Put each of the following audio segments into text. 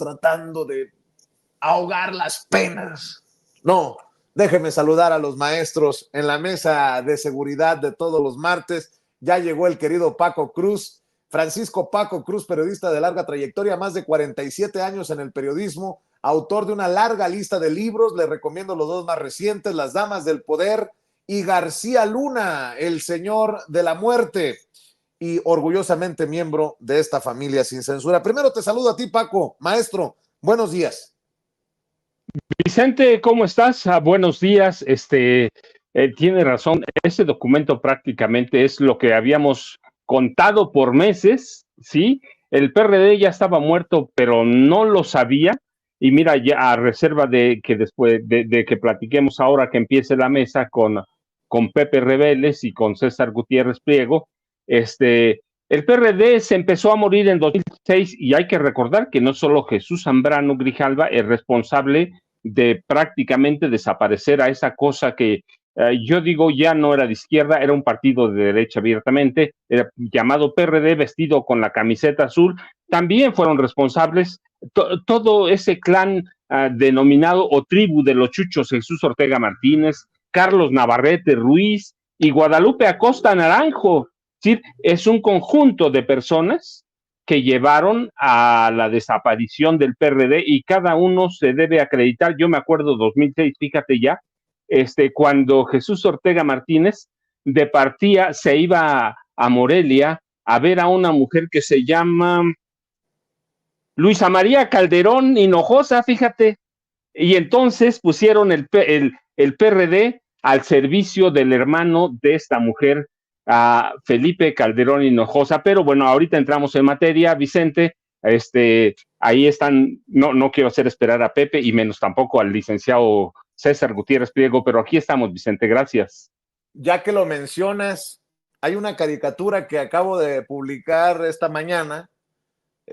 tratando de ahogar las penas. No, déjeme saludar a los maestros en la mesa de seguridad de todos los martes. Ya llegó el querido Paco Cruz, Francisco Paco Cruz, periodista de larga trayectoria, más de 47 años en el periodismo, autor de una larga lista de libros. Le recomiendo los dos más recientes, Las Damas del Poder y García Luna, el Señor de la Muerte, y orgullosamente miembro de esta familia sin censura. Primero te saludo a ti, Paco. Maestro, buenos días. Vicente, ¿cómo estás? Buenos días. Tiene razón, ese documento prácticamente es lo que habíamos contado por meses, ¿sí? El PRD ya estaba muerto, pero no lo sabía. Y mira, ya a reserva de que después de que platiquemos ahora que empiece la mesa con Pepe Rebeles y con César Gutiérrez Priego, el PRD se empezó a morir en 2006 y hay que recordar que no solo Jesús Zambrano Grijalva es responsable de prácticamente desaparecer a esa cosa que yo digo ya no era de izquierda, era un partido de derecha abiertamente, era llamado PRD, vestido con la camiseta azul. También fueron responsables todo ese clan denominado o tribu de los chuchos, Jesús Ortega Martínez, Carlos Navarrete Ruiz y Guadalupe Acosta Naranjo. ¿Sí? Es un conjunto de personas que llevaron a la desaparición del PRD y cada uno se debe acreditar. Yo me acuerdo 2006, fíjate ya, cuando Jesús Ortega Martínez de partida se iba a Morelia a ver a una mujer que se llama Luisa María Calderón Hinojosa, fíjate, y entonces pusieron el PRD al servicio del hermano de esta mujer, a Felipe Calderón Hinojosa. Pero bueno, ahorita entramos en materia, Vicente. Ahí están, no quiero hacer esperar a Pepe y menos tampoco al licenciado César Gutiérrez Priego, pero aquí estamos, Vicente, gracias. Ya que lo mencionas, hay una caricatura que acabo de publicar esta mañana,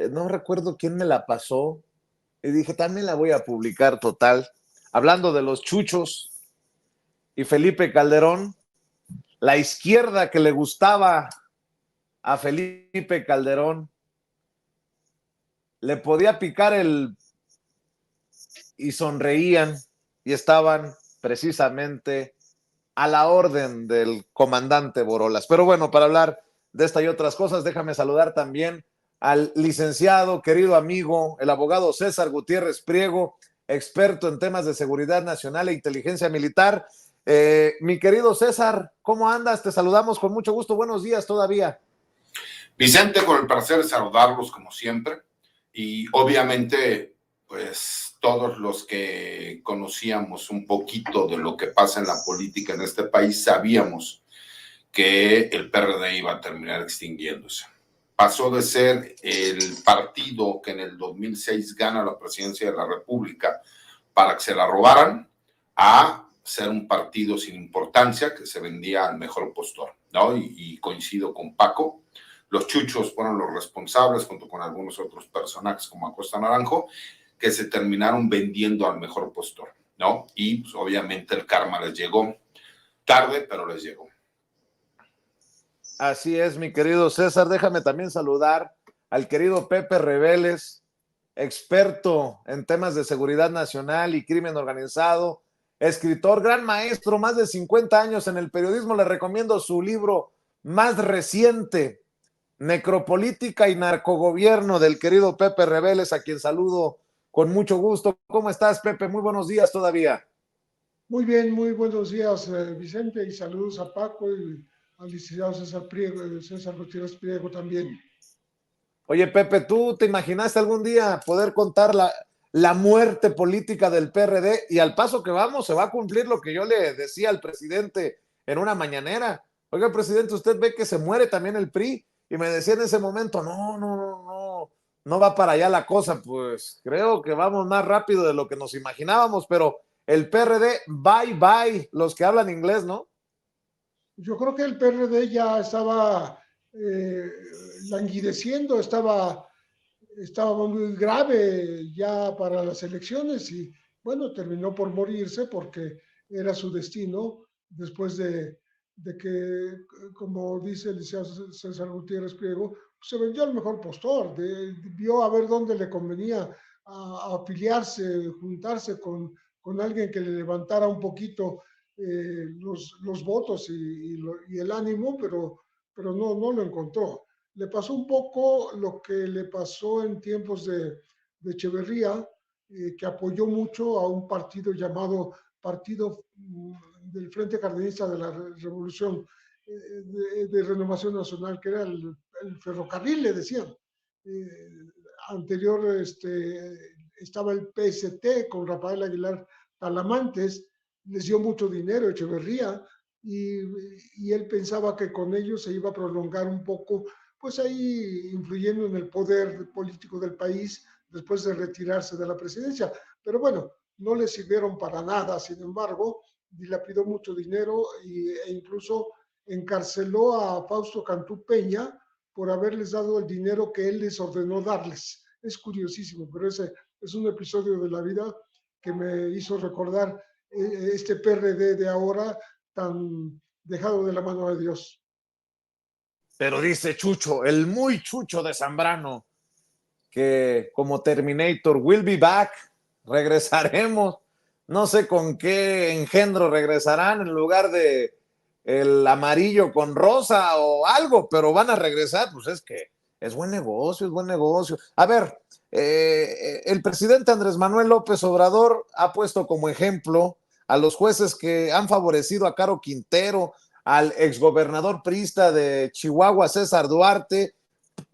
no recuerdo quién me la pasó, y dije, también la voy a publicar total, hablando de los chuchos y Felipe Calderón, la izquierda que le gustaba a Felipe Calderón, le podía picar y sonreían y estaban precisamente a la orden del comandante Borolas. Pero bueno, para hablar de esta y otras cosas, déjame saludar también al licenciado, querido amigo, el abogado César Gutiérrez Priego, experto en temas de seguridad nacional e inteligencia militar. Mi querido César, ¿cómo andas? Te saludamos con mucho gusto. Buenos días todavía. Vicente, con el placer de saludarlos como siempre. Y obviamente, pues todos los que conocíamos un poquito de lo que pasa en la política en este país sabíamos que el PRD iba a terminar extinguiéndose. Pasó de ser el partido que en el 2006 gana la presidencia de la República para que se la robaran a ser un partido sin importancia que se vendía al mejor postor, ¿no? Y coincido con Paco. Los chuchos fueron los responsables, junto con algunos otros personajes como Acosta Naranjo, que se terminaron vendiendo al mejor postor, ¿no? Y pues, obviamente el karma les llegó tarde, pero les llegó. Así es, mi querido César. Déjame también saludar al querido Pepe Rebeles, experto en temas de seguridad nacional y crimen organizado, escritor, gran maestro, más de 50 años en el periodismo. Le recomiendo su libro más reciente, Necropolítica y Narcogobierno, del querido Pepe Rebeles, a quien saludo con mucho gusto. ¿Cómo estás, Pepe? Muy buenos días todavía. Muy bien, muy buenos días, Vicente, y saludos a Paco y al licenciado César Priego, César Gutiérrez Priego también. Oye, Pepe, ¿tú te imaginaste algún día poder contar la muerte política del PRD? Y al paso que vamos, se va a cumplir lo que yo le decía al presidente en una mañanera. Oiga, presidente, usted ve que se muere también el PRI. Y me decía en ese momento, no va para allá la cosa. Pues creo que vamos más rápido de lo que nos imaginábamos, pero el PRD, bye, bye, los que hablan inglés, ¿no? Yo creo que el PRD ya estaba languideciendo, estaba muy grave ya para las elecciones y bueno, terminó por morirse porque era su destino después de que, como dice el licenciado César Gutiérrez Priego, se vendió al mejor postor, vio a ver dónde le convenía a afiliarse, juntarse con alguien que le levantara un poquito los votos y el ánimo, pero no lo encontró. Le pasó un poco lo que le pasó en tiempos de Echeverría, que apoyó mucho a un partido llamado Partido del Frente Cardenista de la Revolución de Renovación Nacional, que era el ferrocarril, le decían. Anterior estaba el PST con Rafael Aguilar Talamantes, les dio mucho dinero Echeverría y él pensaba que con ellos se iba a prolongar un poco, pues ahí influyendo en el poder político del país después de retirarse de la presidencia. Pero bueno, no le sirvieron para nada, sin embargo, dilapidó mucho dinero e incluso encarceló a Fausto Cantú Peña por haberles dado el dinero que él les ordenó darles. Es curiosísimo, pero ese es un episodio de la vida que me hizo recordar este PRD de ahora tan dejado de la mano de Dios. Pero dice Chucho, el muy Chucho de Zambrano, que como Terminator, we'll be back, regresaremos. No sé con qué engendro regresarán en lugar de el amarillo con rosa o algo, pero van a regresar. Pues es que es buen negocio, es buen negocio. A ver, el presidente Andrés Manuel López Obrador ha puesto como ejemplo a los jueces que han favorecido a Caro Quintero, al exgobernador priista de Chihuahua, César Duarte,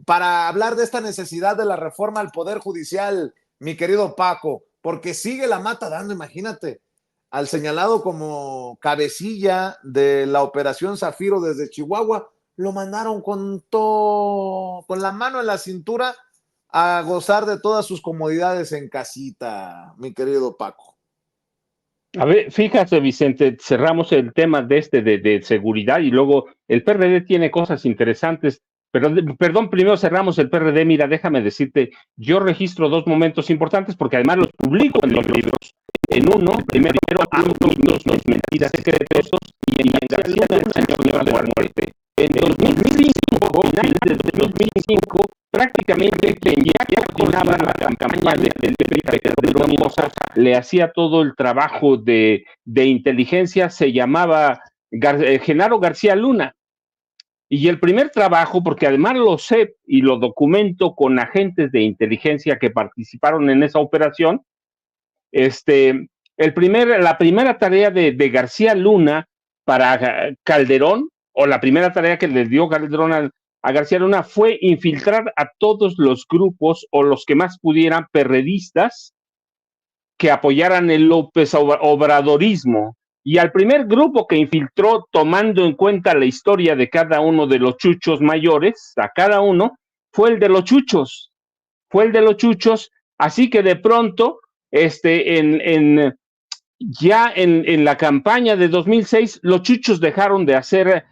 para hablar de esta necesidad de la reforma al Poder Judicial, mi querido Paco, porque sigue la mata dando, imagínate, al señalado como cabecilla de la Operación Zafiro desde Chihuahua, lo mandaron con la mano en la cintura a gozar de todas sus comodidades en casita, mi querido Paco. A ver, fíjate, Vicente, cerramos el tema de seguridad y luego el PRD tiene cosas interesantes, pero perdón, primero cerramos el PRD. Mira, déjame decirte, yo registro dos momentos importantes porque además los publico en los libros. En uno, primero hablo mitos, mentiras, secretos, y en García Luna, de la muerte. En 2005, finales de 2005, prácticamente quien ya coordinaba la campaña de Felipe Calderón Hinojosa le hacía todo el trabajo de inteligencia, se llamaba Genaro García Luna. Y el primer trabajo, porque además lo sé y lo documento con agentes de inteligencia que participaron en esa operación, la primera tarea de García Luna para Calderón, o la primera tarea que le dio Calderón a García Luna, fue infiltrar a todos los grupos o los que más pudieran perredistas que apoyaran el López Obradorismo. Y al primer grupo que infiltró, tomando en cuenta la historia de cada uno de los chuchos mayores, a cada uno, fue el de los chuchos. Así que de pronto, ya en la campaña de 2006, los chuchos dejaron de hacer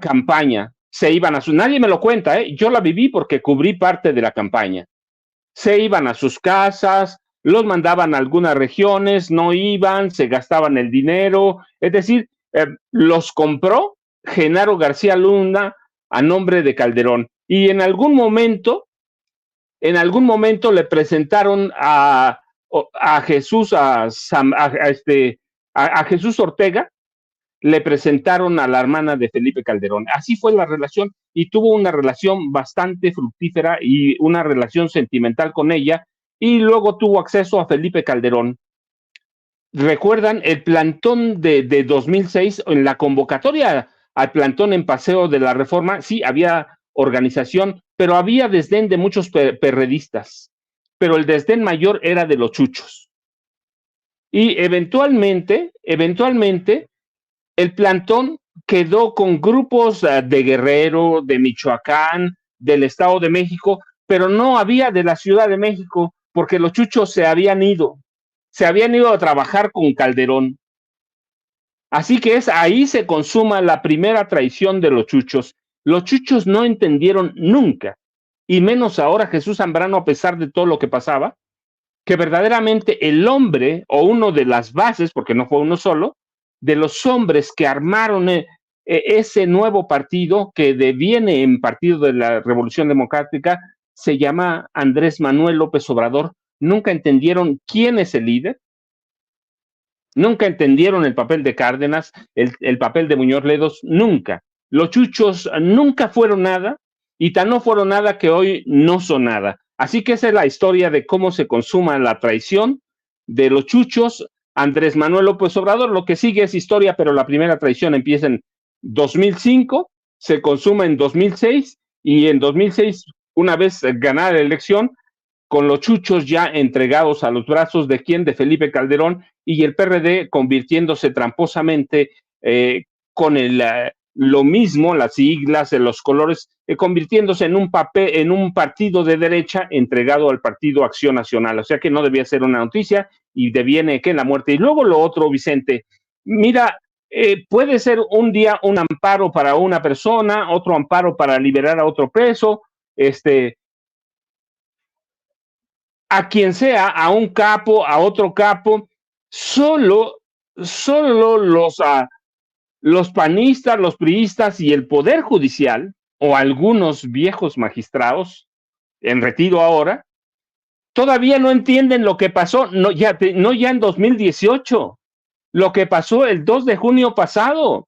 campaña. Se iban a nadie me lo cuenta, yo la viví porque cubrí parte de la campaña. Se iban a sus casas, los mandaban a algunas regiones, no iban, se gastaban el dinero, es decir, los compró Genaro García Luna a nombre de Calderón. Y en algún momento le presentaron a Jesús, a Jesús Ortega, le presentaron a la hermana de Felipe Calderón. Así fue la relación y tuvo una relación bastante fructífera y una relación sentimental con ella, y luego tuvo acceso a Felipe Calderón. ¿Recuerdan el plantón de 2006? En la convocatoria al plantón en Paseo de la Reforma, sí, había organización, pero había desdén de muchos perredistas, pero el desdén mayor era de los chuchos. Y eventualmente, el plantón quedó con grupos de Guerrero, de Michoacán, del Estado de México, pero no había de la Ciudad de México, porque los chuchos se habían ido a trabajar con Calderón. Así que ahí se consuma la primera traición de los chuchos. Los chuchos no entendieron nunca, y menos ahora Jesús Zambrano, a pesar de todo lo que pasaba, que verdaderamente el hombre, o uno de las bases, porque no fue uno solo, de los hombres que armaron ese nuevo partido que deviene en Partido de la Revolución Democrática, se llama Andrés Manuel López Obrador. nunca entendieron quién es el líder, nunca entendieron el papel de Cárdenas, el papel de Muñoz Ledos, nunca. Los chuchos nunca fueron nada y tan no fueron nada que hoy no son nada. Así que esa es la historia de cómo se consuma la traición de los chuchos. Andrés Manuel López Obrador, lo que sigue es historia, pero la primera traición empieza en 2005, se consuma en 2006 y en 2006, una vez ganada la elección, con los chuchos ya entregados a los brazos de quién, de Felipe Calderón, y el PRD convirtiéndose tramposamente con lo mismo, las siglas, los colores, convirtiéndose en un partido de derecha entregado al Partido Acción Nacional. O sea que no debía ser una noticia y deviene que la muerte. Y luego lo otro, Vicente, mira, puede ser un día un amparo para una persona, otro amparo para liberar a otro preso, a quien sea, a un capo, a otro capo, solo los panistas, los priistas y el Poder Judicial, o algunos viejos magistrados, en retiro ahora, todavía no entienden lo que pasó, no ya en 2018, lo que pasó el 2 de junio pasado.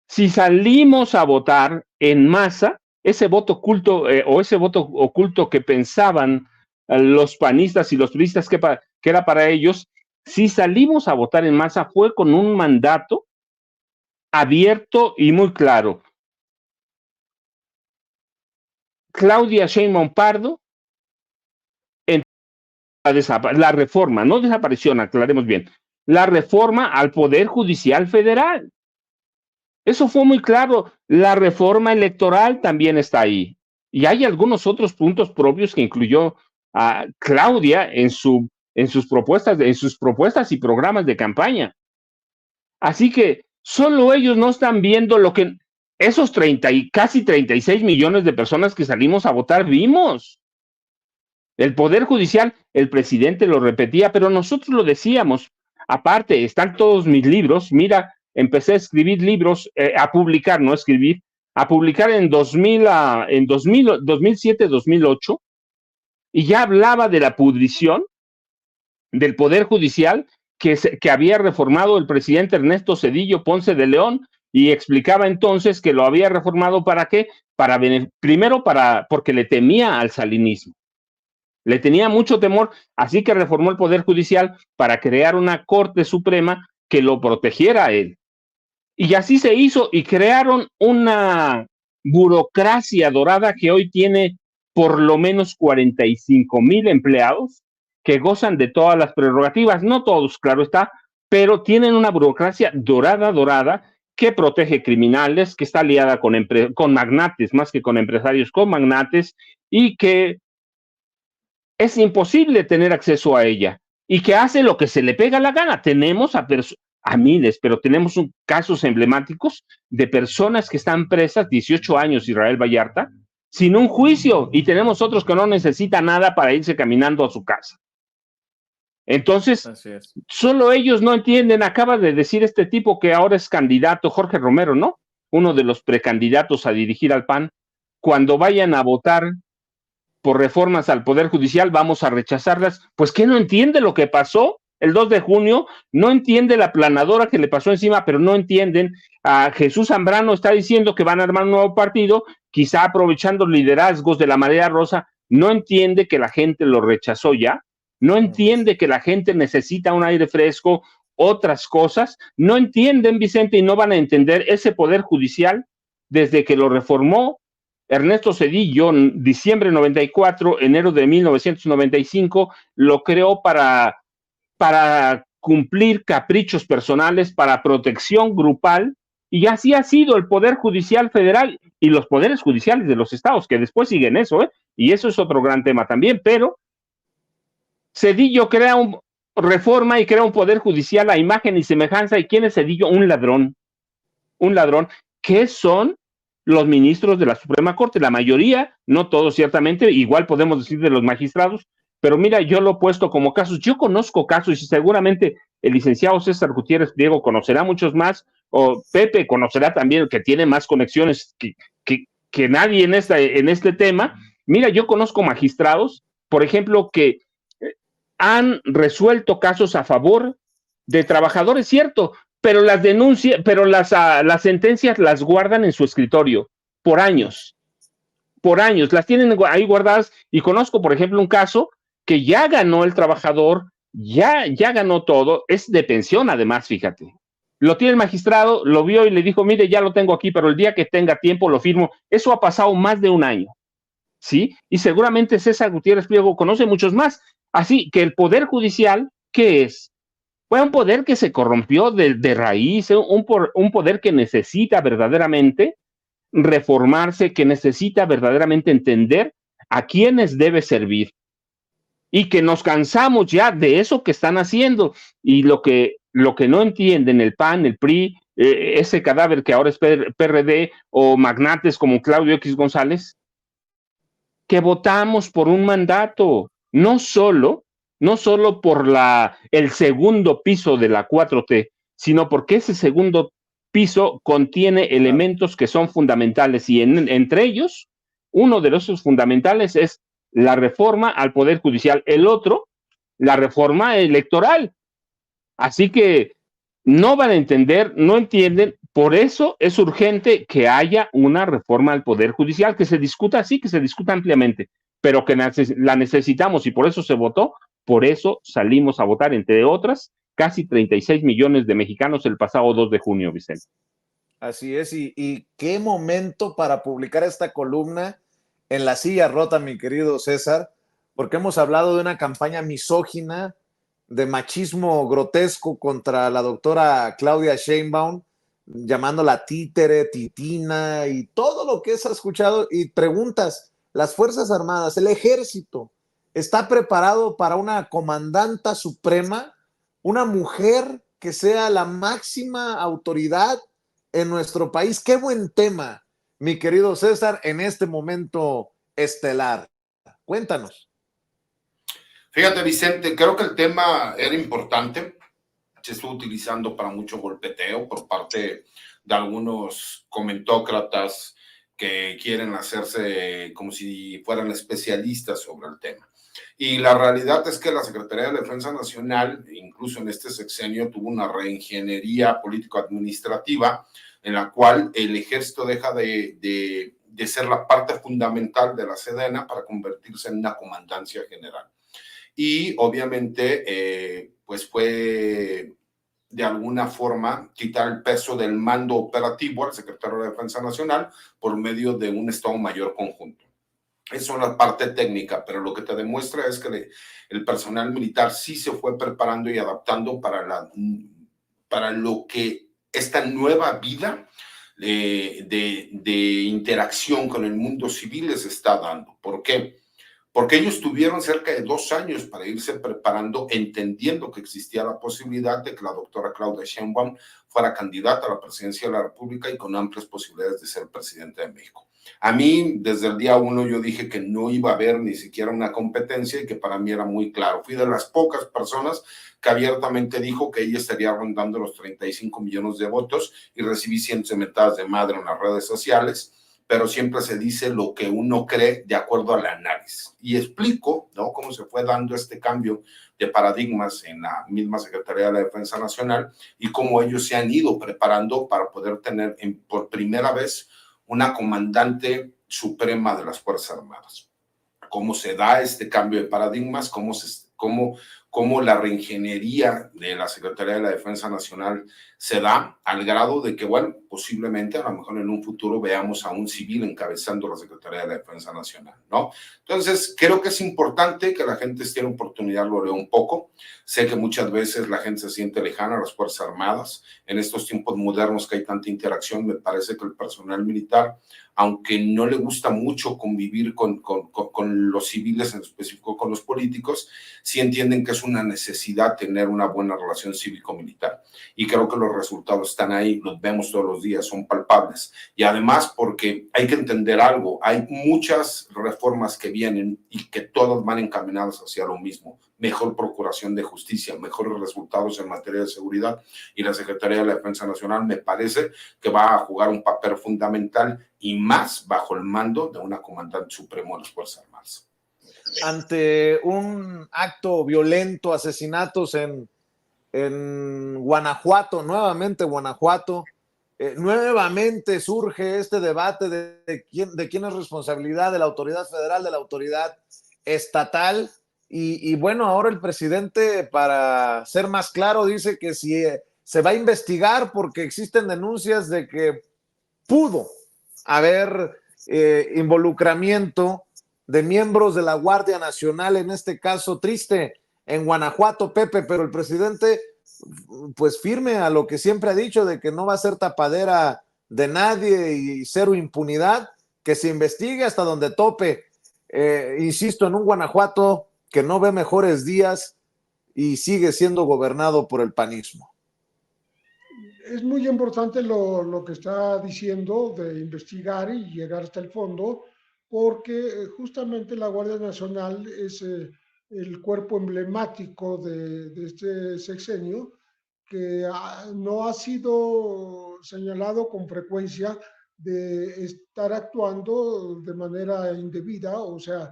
Si salimos a votar en masa, ese voto oculto o ese voto oculto que pensaban los panistas y los priistas que era para ellos, si salimos a votar en masa fue con un mandato abierto y muy claro. Claudia Sheinbaum Pardo, la reforma, no desaparición, aclaremos bien, la reforma al Poder Judicial Federal. Eso fue muy claro. La reforma electoral también está ahí. Y hay algunos otros puntos propios que incluyó a Claudia en sus propuestas y programas de campaña. Así que solo ellos no están viendo lo que esos casi 36 millones de personas que salimos a votar vimos. El Poder Judicial, el presidente lo repetía, pero nosotros lo decíamos. Aparte, están todos mis libros. Mira, empecé a escribir libros, a publicar, no a escribir, a publicar en 2007, 2008, y ya hablaba de la pudrición del Poder Judicial que había reformado el presidente Ernesto Zedillo Ponce de León, y explicaba entonces que lo había reformado ¿para qué? Primero porque le temía al salinismo. Le tenía mucho temor, así que reformó el Poder Judicial para crear una Corte Suprema que lo protegiera a él. Y así se hizo, y crearon una burocracia dorada que hoy tiene por lo menos 45,000 empleados que gozan de todas las prerrogativas, no todos, claro está, pero tienen una burocracia dorada, que protege criminales, que está aliada con magnates, más que con empresarios, con magnates, y que es imposible tener acceso a ella, y que hace lo que se le pega la gana. Tenemos a miles, pero tenemos casos emblemáticos de personas que están presas, 18 años, Israel Vallarta, sin un juicio, y tenemos otros que no necesitan nada para irse caminando a su casa. Entonces, solo ellos no entienden. Acaba de decir este tipo que ahora es candidato, Jorge Romero, ¿no? Uno de los precandidatos a dirigir al PAN. Cuando vayan a votar por reformas al Poder Judicial, vamos a rechazarlas. Pues que no entiende lo que pasó el 2 de junio, no entiende la planadora que le pasó encima, pero no entienden. A Jesús Zambrano está diciendo que van a armar un nuevo partido, quizá aprovechando liderazgos de la Marea Rosa. No entiende que la gente lo rechazó ya, no entiende que la gente necesita un aire fresco, otras cosas. No entienden, Vicente, y no van a entender ese Poder Judicial desde que lo reformó Ernesto Zedillo en diciembre de 94, enero de 1995, lo creó para cumplir caprichos personales, para protección grupal, y así ha sido el Poder Judicial Federal y los poderes judiciales de los estados, que después siguen eso, y eso es otro gran tema también. Pero Zedillo crea reforma y crea un Poder Judicial a imagen y semejanza. ¿Y quién es Zedillo? Un ladrón. ¿Qué son los ministros de la Suprema Corte? La mayoría, no todos ciertamente, igual podemos decir de los magistrados, pero mira, yo lo he puesto como casos. Yo conozco casos, y seguramente el licenciado César Gutiérrez Priego conocerá muchos más, o Pepe conocerá también, que tiene más conexiones que nadie en este tema. Mira, yo conozco magistrados por ejemplo, que han resuelto casos a favor de trabajadores, cierto, pero las denuncias, pero las sentencias las guardan en su escritorio por años, las tienen ahí guardadas, y conozco, por ejemplo, un caso que ya ganó el trabajador, ya ganó todo, es de pensión además, fíjate. Lo tiene el magistrado, lo vio y le dijo, mire, ya lo tengo aquí, pero el día que tenga tiempo lo firmo. Eso ha pasado más de un año, ¿sí? Y seguramente César Gutiérrez Pliego conoce muchos más. Así que el Poder Judicial, ¿qué es? Fue un poder que se corrompió de raíz, un poder que necesita verdaderamente reformarse, que necesita verdaderamente entender a quiénes debe servir, y que nos cansamos ya de eso que están haciendo, y lo que no entienden el PAN, el PRI, ese cadáver que ahora es PRD, o magnates como Claudio X González, que votamos por un mandato, no solo por el segundo piso de la 4T, sino porque ese segundo piso contiene elementos que son fundamentales, y entre ellos, uno de los fundamentales es la reforma al Poder Judicial, el otro, la reforma electoral. Así que no van a entender, no entienden, por eso es urgente que haya una reforma al Poder Judicial, que se discuta así, que se discuta ampliamente, pero que la necesitamos, y por eso se votó, por eso salimos a votar, entre otras, casi 36 millones de mexicanos el pasado 2 de junio, Vicente. Así es, y qué momento para publicar esta columna en La Silla Rota, mi querido César, porque hemos hablado de una campaña misógina, de machismo grotesco contra la doctora Claudia Sheinbaum, llamándola títere, titina y todo lo que has escuchado, y preguntas, las Fuerzas Armadas, el Ejército, ¿está preparado para una comandanta suprema, una mujer que sea la máxima autoridad en nuestro país? Qué buen tema, mi querido César, en este momento estelar. Cuéntanos. Fíjate, Vicente, creo que el tema era importante. Se estuvo utilizando para mucho golpeteo por parte de algunos comentócratas que quieren hacerse como si fueran especialistas sobre el tema. Y la realidad es que la Secretaría de Defensa Nacional, incluso en este sexenio, tuvo una reingeniería político-administrativa en la cual el ejército deja de ser la parte fundamental de la Sedena para convertirse en una comandancia general. Y obviamente, pues fue de alguna forma quitar el peso del mando operativo al secretario de Defensa Nacional por medio de un Estado Mayor conjunto. Eso es la parte técnica, pero lo que te demuestra es que el personal militar sí se fue preparando y adaptando para lo que esta nueva vida de interacción con el mundo civil les está dando. ¿Por qué? Porque ellos tuvieron cerca de 2 años para irse preparando, entendiendo que existía la posibilidad de que la doctora Claudia Sheinbaum fuera candidata a la presidencia de la República y con amplias posibilidades de ser presidente de México. A mí, desde el día 1, yo dije que no iba a haber ni siquiera una competencia y que para mí era muy claro. Fui de las pocas personas que abiertamente dijo que ella estaría rondando los 35 millones de votos, y recibí cientos de mentadas de madre en las redes sociales, pero siempre se dice lo que uno cree de acuerdo al análisis. Y explico, ¿no?, cómo se fue dando este cambio de paradigmas en la misma Secretaría de la Defensa Nacional y cómo ellos se han ido preparando para poder tener por primera vez una comandante suprema de las Fuerzas Armadas. Cómo se da este cambio de paradigmas, cómo la reingeniería de la Secretaría de la Defensa Nacional se da al grado de que, bueno, posiblemente a lo mejor en un futuro veamos a un civil encabezando la Secretaría de la Defensa Nacional, ¿no? Entonces, creo que es importante que la gente esté en oportunidad, lo lea un poco. Sé que muchas veces la gente se siente lejana a las Fuerzas Armadas. En estos tiempos modernos que hay tanta interacción, me parece que el personal militar, aunque no le gusta mucho convivir con los civiles, en específico con los políticos, sí entienden que es una necesidad tener una buena relación cívico-militar. Y creo que los resultados están ahí, los vemos todos los días, son palpables. Y además porque hay que entender algo, hay muchas reformas que vienen y que todas van encaminadas hacia lo mismo: mejor procuración de justicia, mejores resultados en materia de seguridad, y la Secretaría de la Defensa Nacional me parece que va a jugar un papel fundamental, y más bajo el mando de una comandante supremo de las Fuerzas Armadas. ante un acto violento, asesinatos en Guanajuato, nuevamente Guanajuato. Nuevamente surge este debate de quién es responsabilidad, de la autoridad federal, de la autoridad estatal. Y bueno, ahora el presidente, para ser más claro, dice que si se va a investigar porque existen denuncias de que pudo haber involucramiento de miembros de la Guardia Nacional, en este caso triste, en Guanajuato, Pepe, pero el presidente pues firme a lo que siempre ha dicho, de que no va a ser tapadera de nadie y cero impunidad, que se investigue hasta donde tope. Insisto, en un Guanajuato que no ve mejores días y sigue siendo gobernado por el panismo. Es muy importante lo que está diciendo de investigar y llegar hasta el fondo, porque justamente la Guardia Nacional es el cuerpo emblemático de este sexenio, que no ha sido señalado con frecuencia de estar actuando de manera indebida, o sea,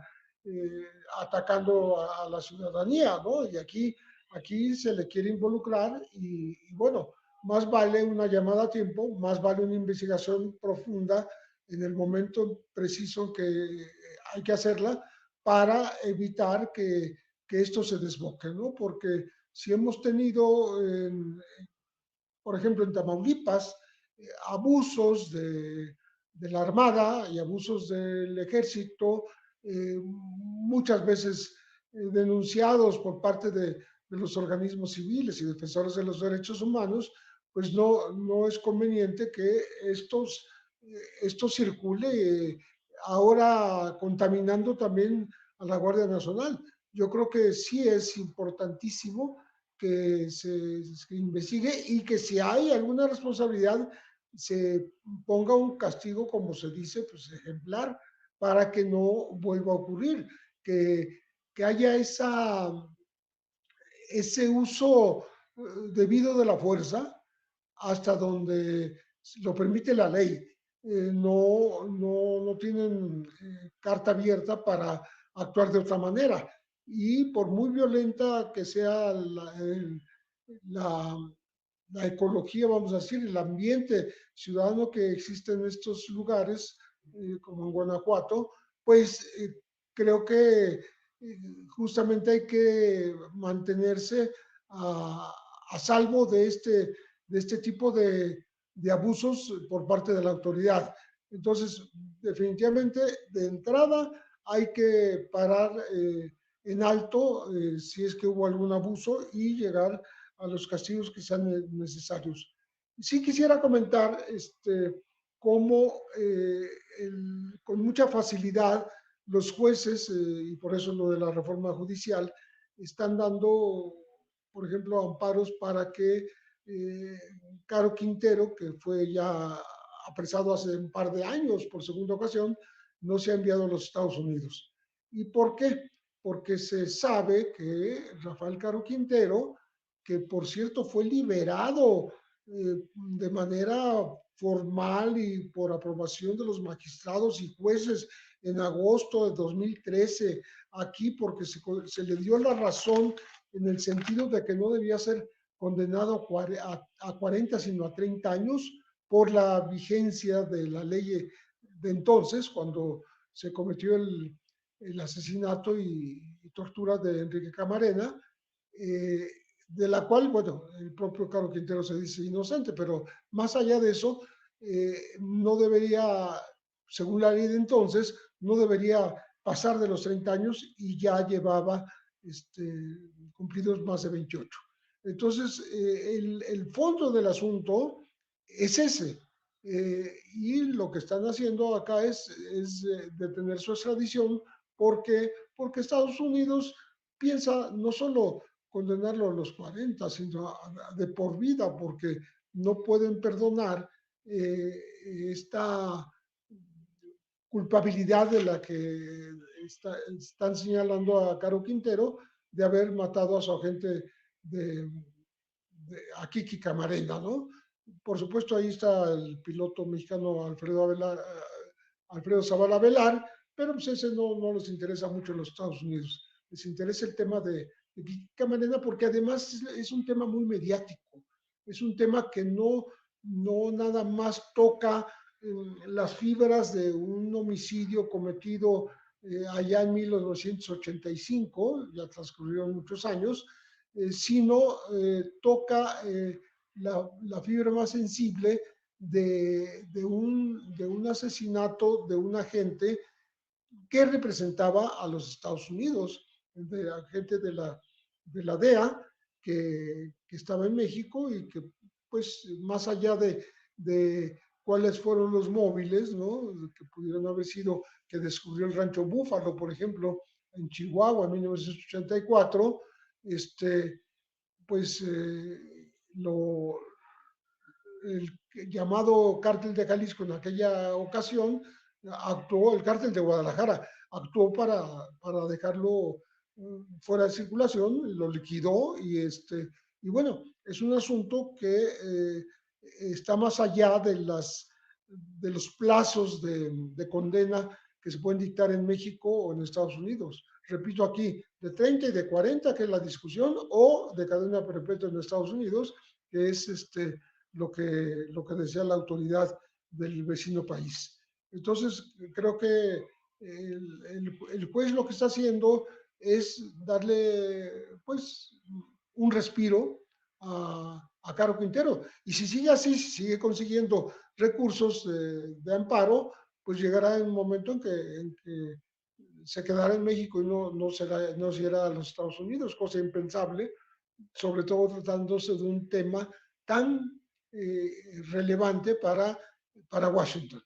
atacando a la ciudadanía, ¿no? Y aquí se le quiere involucrar y bueno, más vale una llamada a tiempo, más vale una investigación profunda en el momento preciso que hay que hacerla para evitar que esto se desboque, ¿no? Porque si hemos tenido, por ejemplo, en Tamaulipas, abusos de la Armada y abusos del Ejército, muchas veces denunciados por parte de los organismos civiles y defensores de los derechos humanos, pues no es conveniente que esto circule ahora contaminando también a la Guardia Nacional. Yo creo que sí es importantísimo que se investigue y que si hay alguna responsabilidad se ponga un castigo, como se dice, pues ejemplar, para que no vuelva a ocurrir, que haya ese uso debido de la fuerza hasta donde lo permite la ley. No tienen carta abierta para actuar de otra manera. Y por muy violenta que sea la, la ecología, vamos a decir, el ambiente ciudadano que existe en estos lugares, como en Guanajuato, pues creo que justamente hay que mantenerse a salvo de este tipo de abusos por parte de la autoridad. Entonces, definitivamente, de entrada, hay que parar en alto si es que hubo algún abuso y llegar a los castigos que sean necesarios. Sí quisiera comentar cómo con mucha facilidad los jueces, y por eso lo de la reforma judicial, están dando, por ejemplo, amparos para que Caro Quintero, que fue ya apresado hace un par de años por segunda ocasión, no se ha enviado a los Estados Unidos. ¿Y por qué? Porque se sabe que Rafael Caro Quintero, que por cierto fue liberado de manera formal y por aprobación de los magistrados y jueces en agosto de 2013, aquí porque se le dio la razón en el sentido de que no debía ser condenado a 40, sino a 30 años por la vigencia de la ley de entonces, cuando se cometió el asesinato y tortura de Enrique Camarena, de la cual, bueno, el propio Caro Quintero se dice inocente, pero más allá de eso, no debería, según la ley de entonces, no debería pasar de los 30 años y ya llevaba cumplidos más de 28. Entonces, el fondo del asunto es ese. Y lo que están haciendo acá es detener su extradición porque Estados Unidos piensa no solo condenarlo a los 40, sino de por vida, porque no pueden perdonar esta culpabilidad de la que están señalando a Caro Quintero de haber matado a su agente a Kiki Camarena, ¿no? Por supuesto, ahí está el piloto mexicano Alfredo Zavala Velar, pero pues ese no les interesa mucho a los Estados Unidos. Les interesa el tema de qué manera, porque además es un tema muy mediático, es un tema que no nada más toca las fibras de un homicidio cometido allá en 1985, ya transcurrieron muchos años, sino toca la fibra más sensible de un asesinato de un agente que representaba a los Estados Unidos, de agente de la DEA que estaba en México y que, pues, más allá de cuáles fueron los móviles, ¿no? Que pudieron haber sido que descubrió el rancho Búfalo, por ejemplo, en Chihuahua en 1984, pues el llamado Cártel de Jalisco en aquella ocasión actuó, el Cártel de Guadalajara actuó para dejarlo fuera de circulación, lo liquidó y bueno, es un asunto que está más allá de los plazos de condena que se pueden dictar en México o en Estados Unidos. Repito aquí, de 30 y de 40, que es la discusión, o de cadena perpetua en Estados Unidos, que es lo que desea la autoridad del vecino país. Entonces, creo que el juez lo que está haciendo es darle, pues, un respiro a Caro Quintero. Y si sigue así, si sigue consiguiendo recursos de amparo, pues llegará un momento en que se quedará en México y no se irá a los Estados Unidos, cosa impensable, sobre todo tratándose de un tema tan relevante para Washington.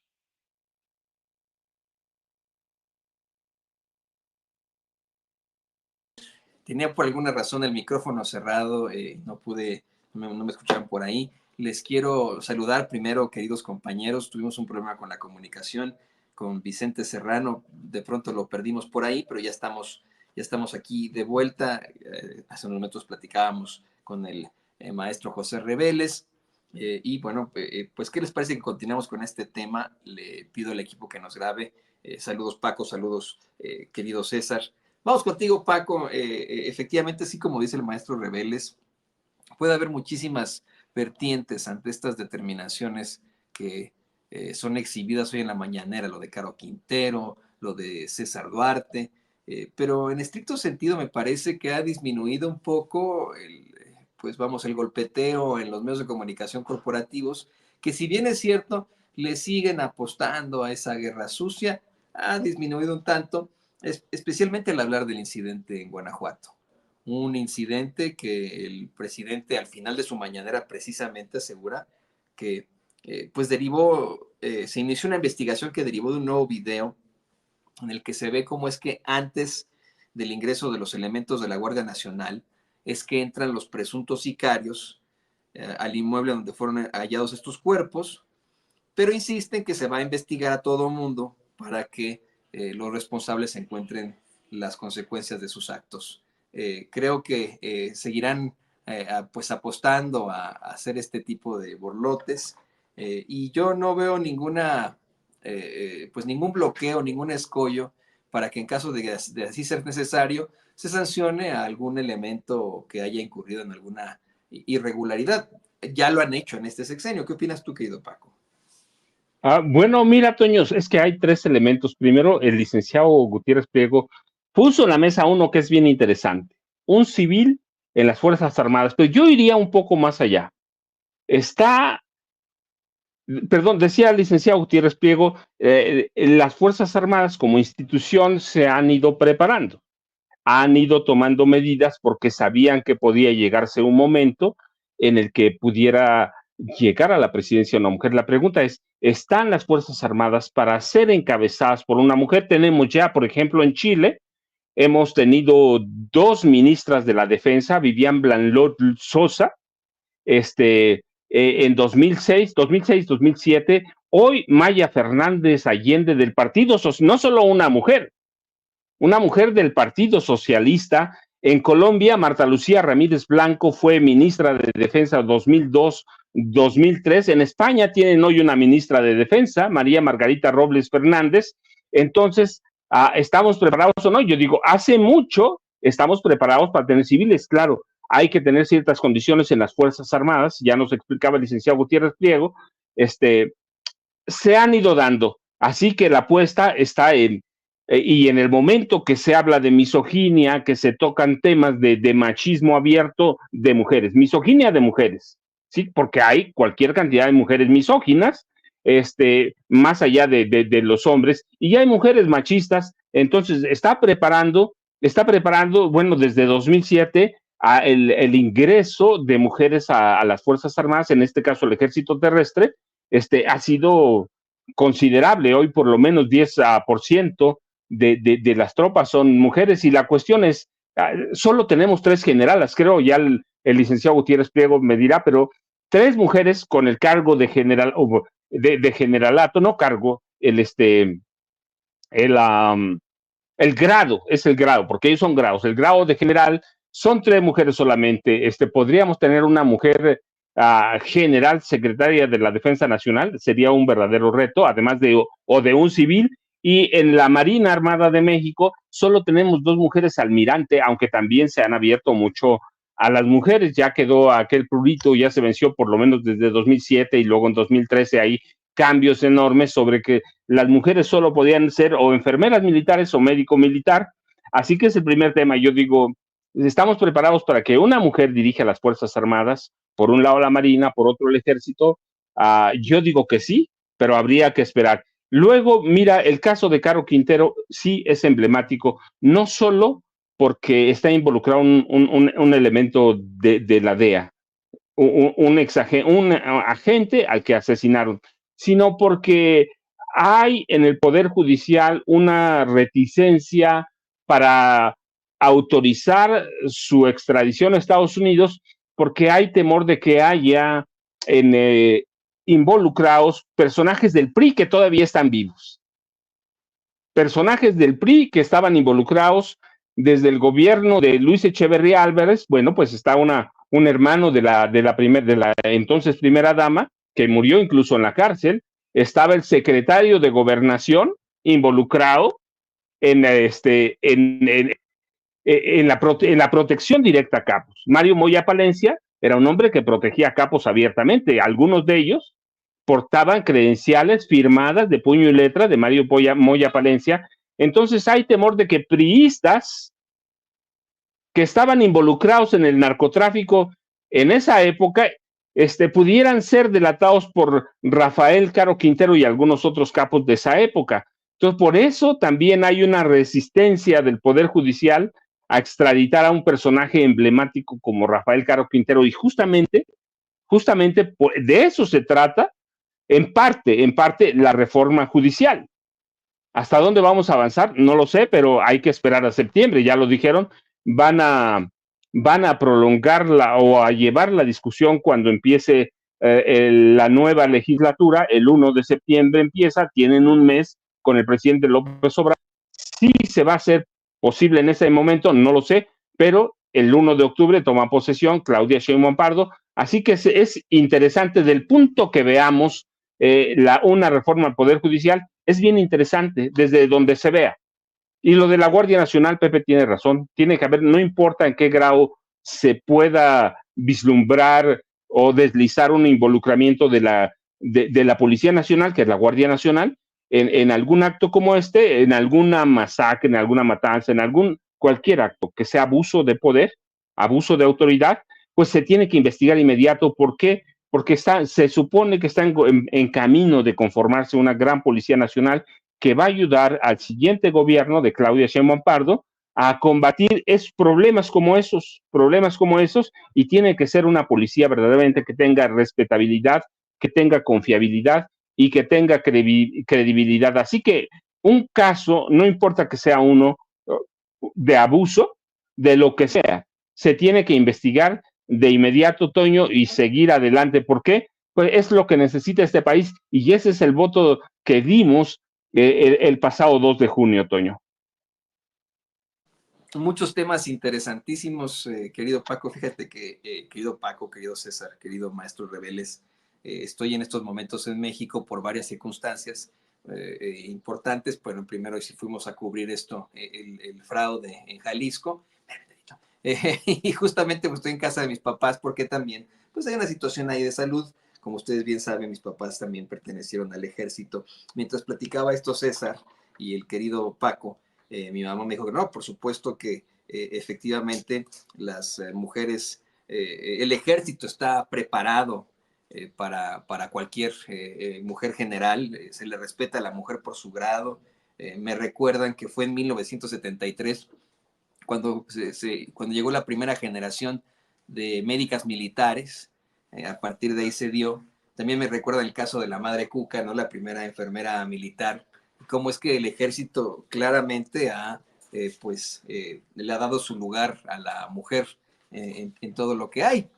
Tenía por alguna razón el micrófono cerrado, no me escucharon por ahí. Les quiero saludar primero, queridos compañeros. Tuvimos un problema con la comunicación con Vicente Serrano. De pronto lo perdimos por ahí, pero ya estamos aquí de vuelta. Hace unos momentos platicábamos con el maestro José Reveles. Y bueno, pues, ¿qué les parece que continuemos con este tema? Le pido al equipo que nos grabe. Saludos, Paco. Saludos, querido César. Vamos contigo, Paco. Efectivamente, así como dice el maestro Reveles, puede haber muchísimas vertientes ante estas determinaciones que son exhibidas hoy en la mañanera, lo de Caro Quintero, lo de César Duarte, pero en estricto sentido me parece que ha disminuido un poco el golpeteo en los medios de comunicación corporativos, que si bien es cierto, le siguen apostando a esa guerra sucia, ha disminuido un tanto, especialmente al hablar del incidente en Guanajuato. Un incidente que el presidente al final de su mañanera precisamente asegura que se inició una investigación que derivó de un nuevo video en el que se ve cómo es que antes del ingreso de los elementos de la Guardia Nacional es que entran los presuntos sicarios al inmueble donde fueron hallados estos cuerpos, pero insisten que se va a investigar a todo mundo para que los responsables encuentren las consecuencias de sus actos. Creo que seguirán pues apostando a hacer este tipo de borlotes y yo no veo ningún bloqueo, ningún escollo para que en caso de así ser necesario se sancione a algún elemento que haya incurrido en alguna irregularidad. Ya lo han hecho en este sexenio. ¿Qué opinas tú, querido Paco? Bueno, mira, Toño, es que hay tres elementos. Primero, el licenciado Gutiérrez Priego puso en la mesa uno que es bien interesante, un civil en las Fuerzas Armadas, pero yo iría un poco más allá. Decía el licenciado Gutiérrez Priego, las Fuerzas Armadas como institución se han ido preparando, han ido tomando medidas porque sabían que podía llegarse un momento en el que pudiera llegar a la presidencia una mujer. La pregunta es, ¿están las Fuerzas Armadas para ser encabezadas por una mujer? Tenemos ya, por ejemplo, en Chile, hemos tenido dos ministras de la Defensa, Vivian Blanlot Sosa, en 2006, 2007, hoy Maya Fernández Allende del Partido Social, no solo una mujer del Partido Socialista. En Colombia, Marta Lucía Ramírez Blanco fue ministra de Defensa 2002-2003. En España tienen hoy una ministra de Defensa, María Margarita Robles Fernández. Entonces, ¿estamos preparados o no? Yo digo, hace mucho estamos preparados para tener civiles, claro, hay que tener ciertas condiciones en las Fuerzas Armadas, ya nos explicaba el licenciado Gutiérrez Pliego, se han ido dando, así que la apuesta está y en el momento que se habla de misoginia, que se tocan temas de machismo abierto de mujeres, misoginia de mujeres, ¿sí? Porque hay cualquier cantidad de mujeres misóginas, más allá de los hombres, y hay mujeres machistas, entonces está preparando, bueno, desde 2007, el ingreso de mujeres a las Fuerzas Armadas, en este caso el Ejército Terrestre, ha sido considerable. Hoy por lo menos 10% de las tropas son mujeres, y la cuestión es, solo tenemos 3 generalas, creo, ya el licenciado Gutiérrez Pliego me dirá, pero 3 mujeres con el cargo de general, de generalato, no cargo, el grado, es el grado, porque ellos son grados, el grado de general son 3 mujeres solamente. Podríamos tener una mujer general secretaria de la Defensa Nacional, sería un verdadero reto, además de un civil. Y en la Marina Armada de México solo tenemos 2 mujeres almirante, aunque también se han abierto mucho a las mujeres. Ya quedó aquel prurito, ya se venció por lo menos desde 2007, y luego en 2013 hay cambios enormes sobre que las mujeres solo podían ser o enfermeras militares o médico militar. Así que es el primer tema. Yo digo, ¿estamos preparados para que una mujer dirija las Fuerzas Armadas? Por un lado la Marina, por otro el Ejército. Yo digo que sí, pero habría que esperar. Luego, mira, el caso de Caro Quintero sí es emblemático, no solo porque está involucrado un elemento de la DEA, un agente al que asesinaron, sino porque hay en el Poder Judicial una reticencia para autorizar su extradición a Estados Unidos, porque hay temor de que haya involucrados personajes del PRI que todavía están vivos. Personajes del PRI que estaban involucrados desde el gobierno de Luis Echeverría Álvarez. Bueno, pues está un hermano de la entonces primera dama, que murió incluso en la cárcel. Estaba el secretario de Gobernación involucrado en la protección directa a capos. Mario Moya Palencia era un hombre que protegía a capos abiertamente. Algunos de ellos portaban credenciales firmadas de puño y letra de Mario Moya Palencia. Entonces hay temor de que priistas que estaban involucrados en el narcotráfico en esa época pudieran ser delatados por Rafael Caro Quintero y algunos otros capos de esa época. Entonces, por eso también hay una resistencia del Poder Judicial a extraditar a un personaje emblemático como Rafael Caro Quintero, y justamente de eso se trata, en parte la reforma judicial. ¿Hasta dónde vamos a avanzar? No lo sé, pero hay que esperar a septiembre, ya lo dijeron, van a prolongarla o a llevar la discusión cuando empiece la nueva legislatura. El 1 de septiembre empieza, tienen un mes con el presidente López Obrador. Sí se va a hacer posible en ese momento, no lo sé, pero el 1 de octubre toma posesión Claudia Sheinbaum Pardo, así que es interesante del punto que veamos una reforma al Poder Judicial, es bien interesante desde donde se vea. Y lo de la Guardia Nacional, Pepe tiene razón, tiene que haber, no importa en qué grado se pueda vislumbrar o deslizar un involucramiento de la Policía Nacional, que es la Guardia Nacional, en algún acto como en alguna masacre, en alguna matanza, cualquier acto que sea abuso de poder, abuso de autoridad, pues se tiene que investigar inmediato. ¿Por qué? Porque se supone que está en camino de conformarse una gran Policía Nacional que va a ayudar al siguiente gobierno de Claudia Sheinbaum Pardo a combatir problemas como esos, y tiene que ser una policía verdaderamente que tenga respetabilidad, que tenga confiabilidad y que tenga credibilidad. Así que un caso, no importa que sea uno de abuso, de lo que sea, se tiene que investigar de inmediato, Toño, y seguir adelante. ¿Por qué? Pues es lo que necesita este país, y ese es el voto que dimos el pasado 2 de junio, Toño. Muchos temas interesantísimos, querido Paco. Fíjate que, querido Paco, querido César, querido maestro Reveles, estoy en estos momentos en México por varias circunstancias. importantes. Bueno, primero sí fuimos a cubrir esto, el fraude en Jalisco. Y justamente pues, estoy en casa de mis papás porque también pues hay una situación ahí de salud. Como ustedes bien saben, mis papás también pertenecieron al ejército. Mientras platicaba esto César y el querido Paco, mi mamá me dijo que no, por supuesto que efectivamente las mujeres, el ejército está preparado para cualquier mujer general, se le respeta a la mujer por su grado. Me recuerdan que fue en 1973 cuando llegó la primera generación de médicas militares. A partir de ahí se dio. También me recuerda el caso de la madre Cuca, ¿no? La primera enfermera militar. Cómo es que el ejército claramente le ha dado su lugar a la mujer en todo lo que hay.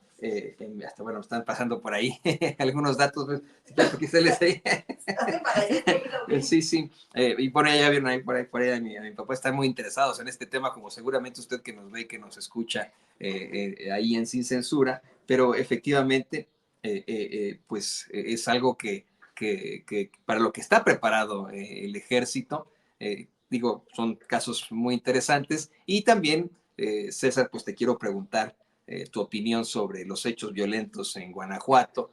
Hasta bueno, están pasando por ahí algunos datos, porque se les sí, sí, y por ahí ya vieron por ahí a mi papá están muy interesados en este tema, como seguramente usted que nos ve, que nos escucha ahí en Sin Censura, pero efectivamente pues es algo que para lo que está preparado el ejército, digo, son casos muy interesantes. Y también, César, pues te quiero preguntar tu opinión sobre los hechos violentos en Guanajuato.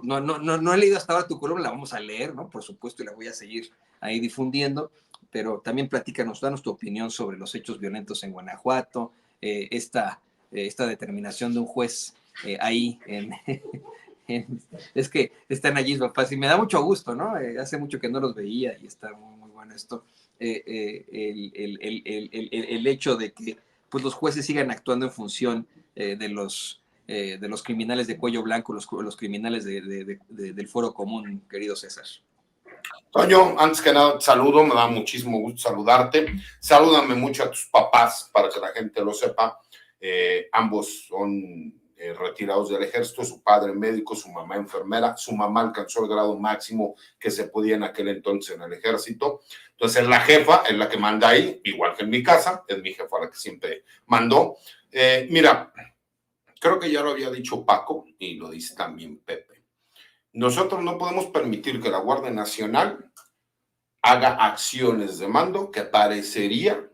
No he leído hasta ahora tu columna, la vamos a leer, ¿no? Por supuesto, y la voy a seguir ahí difundiendo, pero también danos tu opinión sobre los hechos violentos en Guanajuato, esta determinación de un juez ahí es que están allí papás y me da mucho gusto, ¿no? Hace mucho que no los veía y está muy, muy bueno esto. El hecho de que pues, los jueces sigan actuando en función de los criminales de cuello blanco, los criminales del Foro Común, querido César. Toño, antes que nada, saludo, me da muchísimo gusto saludarte. Salúdame mucho a tus papás para que la gente lo sepa. Ambos son retirados del ejército, su padre médico, su mamá enfermera, su mamá alcanzó el grado máximo que se podía en aquel entonces en el ejército. Entonces la jefa es la que manda ahí, igual que en mi casa, es mi jefa la que siempre mandó. Mira, creo que ya lo había dicho Paco y lo dice también Pepe. Nosotros no podemos permitir que la Guardia Nacional haga acciones de mando que parecería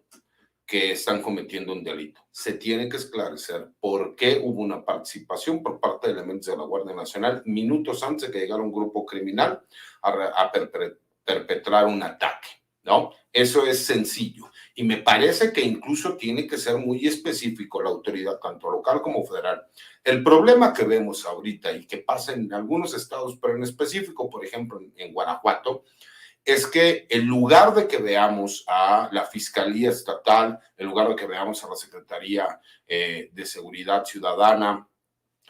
que están cometiendo un delito. Se tiene que esclarecer por qué hubo una participación por parte de elementos de la Guardia Nacional minutos antes de que llegara un grupo criminal a perpetrar un ataque, ¿no? Eso es sencillo. Y me parece que incluso tiene que ser muy específico la autoridad, tanto local como federal. El problema que vemos ahorita y que pasa en algunos estados, pero en específico, por ejemplo, en Guanajuato, es que en lugar de que veamos a la Fiscalía Estatal, en lugar de que veamos a la Secretaría de Seguridad Ciudadana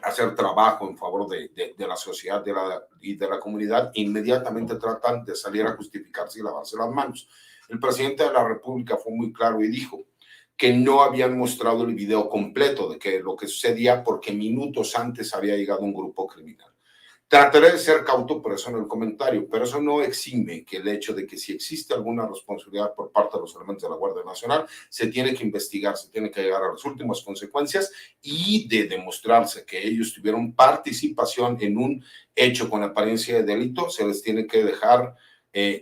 hacer trabajo en favor de la sociedad y de la comunidad, inmediatamente tratan de salir a justificarse y lavarse las manos. El presidente de la República fue muy claro y dijo que no habían mostrado el video completo de que lo que sucedía porque minutos antes había llegado un grupo criminal. Trataré de ser cauto por eso en el comentario, pero eso no exime que el hecho de que si existe alguna responsabilidad por parte de los elementos de la Guardia Nacional, se tiene que investigar, se tiene que llegar a las últimas consecuencias y de demostrarse que ellos tuvieron participación en un hecho con apariencia de delito, se les tiene que dejar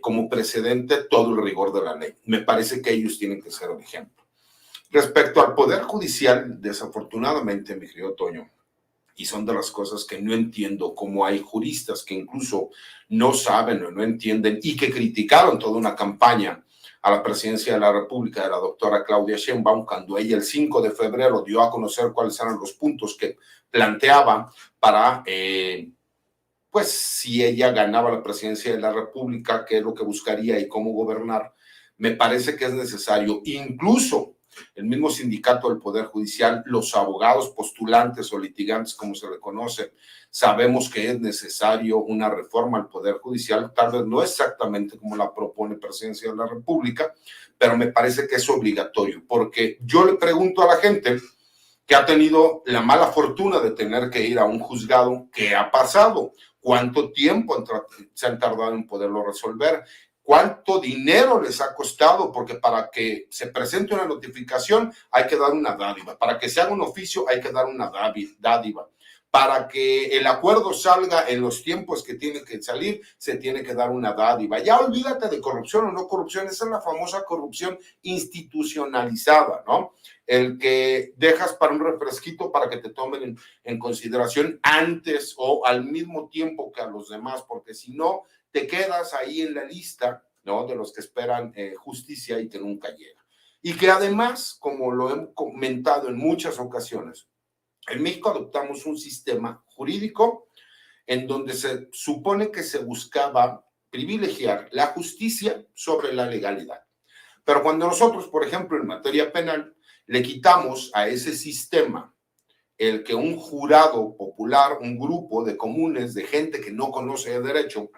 como precedente todo el rigor de la ley. Me parece que ellos tienen que ser el ejemplo. Respecto al Poder Judicial, desafortunadamente, mi querido Toño, y son de las cosas que no entiendo, como hay juristas que incluso no saben o no entienden y que criticaron toda una campaña a la presidencia de la República de la doctora Claudia Sheinbaum cuando ella el 5 de febrero dio a conocer cuáles eran los puntos que planteaba para, pues, si ella ganaba la presidencia de la República, qué es lo que buscaría y cómo gobernar. Me parece que es necesario, incluso el mismo sindicato del Poder Judicial, los abogados postulantes o litigantes, como se le conoce, sabemos que es necesario una reforma al Poder Judicial, tal vez no exactamente como la propone la Presidencia de la República, pero me parece que es obligatorio, porque yo le pregunto a la gente que ha tenido la mala fortuna de tener que ir a un juzgado, ¿qué ha pasado? ¿Cuánto tiempo se han tardado en poderlo resolver? ¿Cuánto dinero les ha costado? Porque para que se presente una notificación hay que dar una dádiva. Para que se haga un oficio hay que dar una dádiva. para que el acuerdo salga en los tiempos que tiene que salir, se tiene que dar una dádiva. Ya olvídate de corrupción o no corrupción, esa es la famosa corrupción institucionalizada, ¿no? El que dejas para un refresquito para que te tomen en consideración antes o al mismo tiempo que a los demás, porque si no, te quedas ahí en la lista, ¿no?, de los que esperan justicia y que nunca llega. Y que además, como lo he comentado en muchas ocasiones, en México adoptamos un sistema jurídico en donde se supone que se buscaba privilegiar la justicia sobre la legalidad. Pero cuando nosotros, por ejemplo, en materia penal, le quitamos a ese sistema el que un jurado popular, un grupo de comunes, de gente que no conoce de derecho,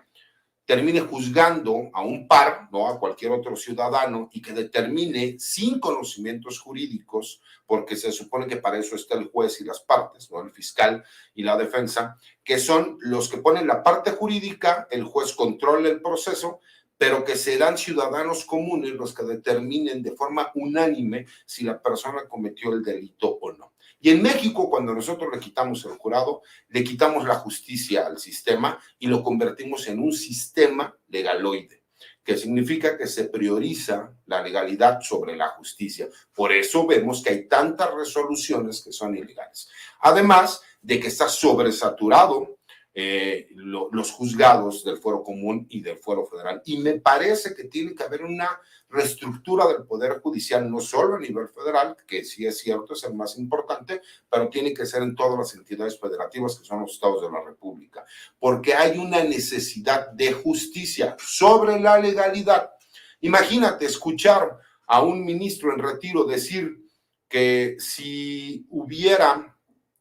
termine juzgando a un par, ¿no?, a cualquier otro ciudadano, y que determine sin conocimientos jurídicos, porque se supone que para eso está el juez y las partes, ¿no?, el fiscal y la defensa, que son los que ponen la parte jurídica, el juez controla el proceso, pero que serán ciudadanos comunes los que determinen de forma unánime si la persona cometió el delito o no. Y en México, cuando nosotros le quitamos el jurado, le quitamos la justicia al sistema y lo convertimos en un sistema legaloide, que significa que se prioriza la legalidad sobre la justicia. Por eso vemos que hay tantas resoluciones que son ilegales. Además de que está sobresaturado los juzgados del fuero común y del fuero federal. Y me parece que tiene que haber una reestructura del Poder Judicial, no solo a nivel federal, que sí es cierto, es el más importante, pero tiene que ser en todas las entidades federativas que son los estados de la República, porque hay una necesidad de justicia sobre la legalidad. Imagínate escuchar a un ministro en retiro decir que si hubiera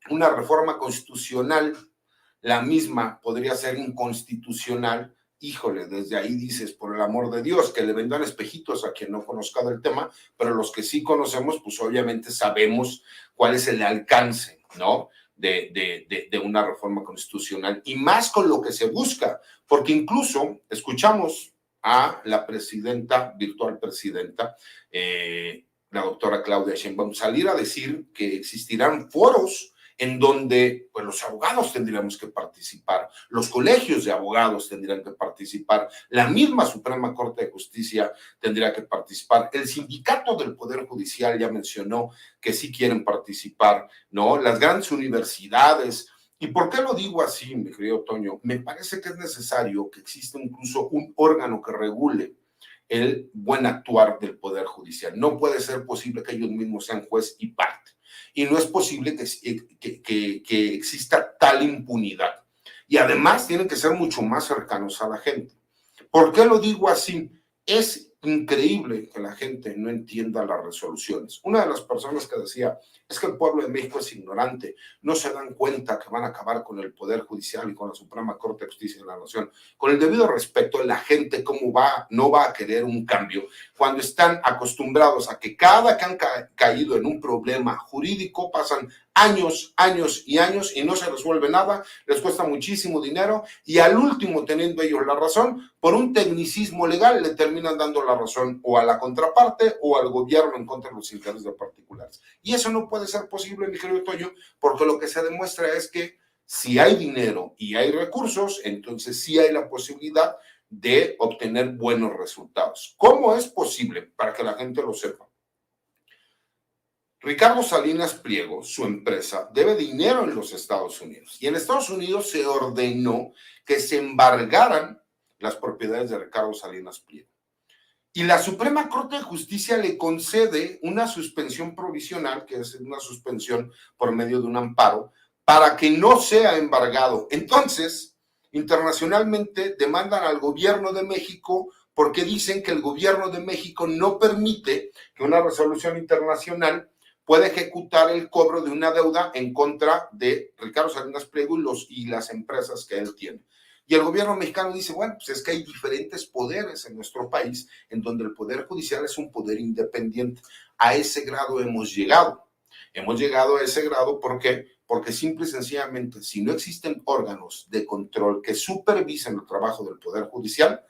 una reforma constitucional, la misma podría ser inconstitucional. Híjole, desde ahí dices, por el amor de Dios, que le vendan espejitos a quien no conozca del tema, pero los que sí conocemos, pues obviamente sabemos cuál es el alcance, ¿no?, de una reforma constitucional, y más con lo que se busca, porque incluso escuchamos a la presidenta, virtual presidenta, la doctora Claudia Sheinbaum, salir a decir que existirán foros en donde pues, los abogados tendríamos que participar, los colegios de abogados tendrían que participar, la misma Suprema Corte de Justicia tendría que participar, el sindicato del Poder Judicial ya mencionó que sí quieren participar, ¿no?, las grandes universidades. ¿Y por qué lo digo así, mi querido Toño? Me parece que es necesario que exista incluso un órgano que regule el buen actuar del Poder Judicial. No puede ser posible que ellos mismos sean juez y parte. Y no es posible que exista tal impunidad. Y además tienen que ser mucho más cercanos a la gente. ¿Por qué lo digo así? Es increíble que la gente no entienda las resoluciones. Una de las personas que decía, es que el pueblo de México es ignorante, no se dan cuenta que van a acabar con el Poder Judicial y con la Suprema Corte de Justicia de la Nación. Con el debido respeto, la gente no va a querer un cambio cuando están acostumbrados a que cada que han caído en un problema jurídico pasan años, años y años y no se resuelve nada, les cuesta muchísimo dinero y al último, teniendo ellos la razón, por un tecnicismo legal le terminan dando la razón o a la contraparte o al gobierno en contra de los intereses de particulares. Y eso no puede ser posible, mi querido Toño, porque lo que se demuestra es que si hay dinero y hay recursos, entonces sí hay la posibilidad de obtener buenos resultados. ¿Cómo es posible? Para que la gente lo sepa. Ricardo Salinas Pliego, su empresa, debe dinero en los Estados Unidos. Y en Estados Unidos se ordenó que se embargaran las propiedades de Ricardo Salinas Pliego. Y la Suprema Corte de Justicia le concede una suspensión provisional, que es una suspensión por medio de un amparo, para que no sea embargado. Entonces, internacionalmente demandan al gobierno de México porque dicen que el gobierno de México no permite que una resolución internacional pueda ejecutar el cobro de una deuda en contra de Ricardo Salinas Pliego y las empresas que él tiene. Y el gobierno mexicano dice, bueno, pues es que hay diferentes poderes en nuestro país en donde el Poder Judicial es un poder independiente. A ese grado hemos llegado. Hemos llegado a ese grado, ¿por qué? Porque simple y sencillamente, si no existen órganos de control que supervisen el trabajo del Poder Judicial,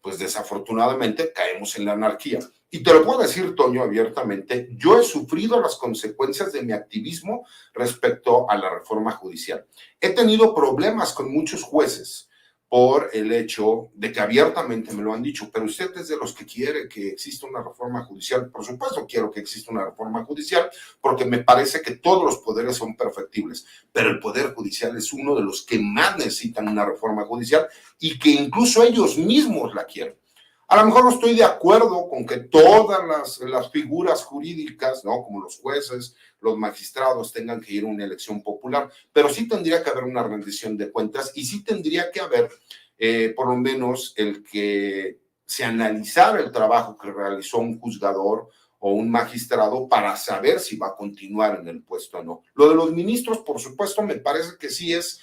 pues desafortunadamente caemos en la anarquía. Y te lo puedo decir, Toño, abiertamente, yo he sufrido las consecuencias de mi activismo respecto a la reforma judicial. He tenido problemas con muchos jueces por el hecho de que abiertamente me lo han dicho, pero usted es de los que quiere que exista una reforma judicial. Por supuesto quiero que exista una reforma judicial porque me parece que todos los poderes son perfectibles, pero el poder judicial es uno de los que más necesitan una reforma judicial y que incluso ellos mismos la quieren. A lo mejor no estoy de acuerdo con que todas las figuras jurídicas, ¿no?, como los jueces, los magistrados, tengan que ir a una elección popular, pero sí tendría que haber una rendición de cuentas y sí tendría que haber, por lo menos, el que se analizara el trabajo que realizó un juzgador o un magistrado para saber si va a continuar en el puesto o no. Lo de los ministros, por supuesto, me parece que sí es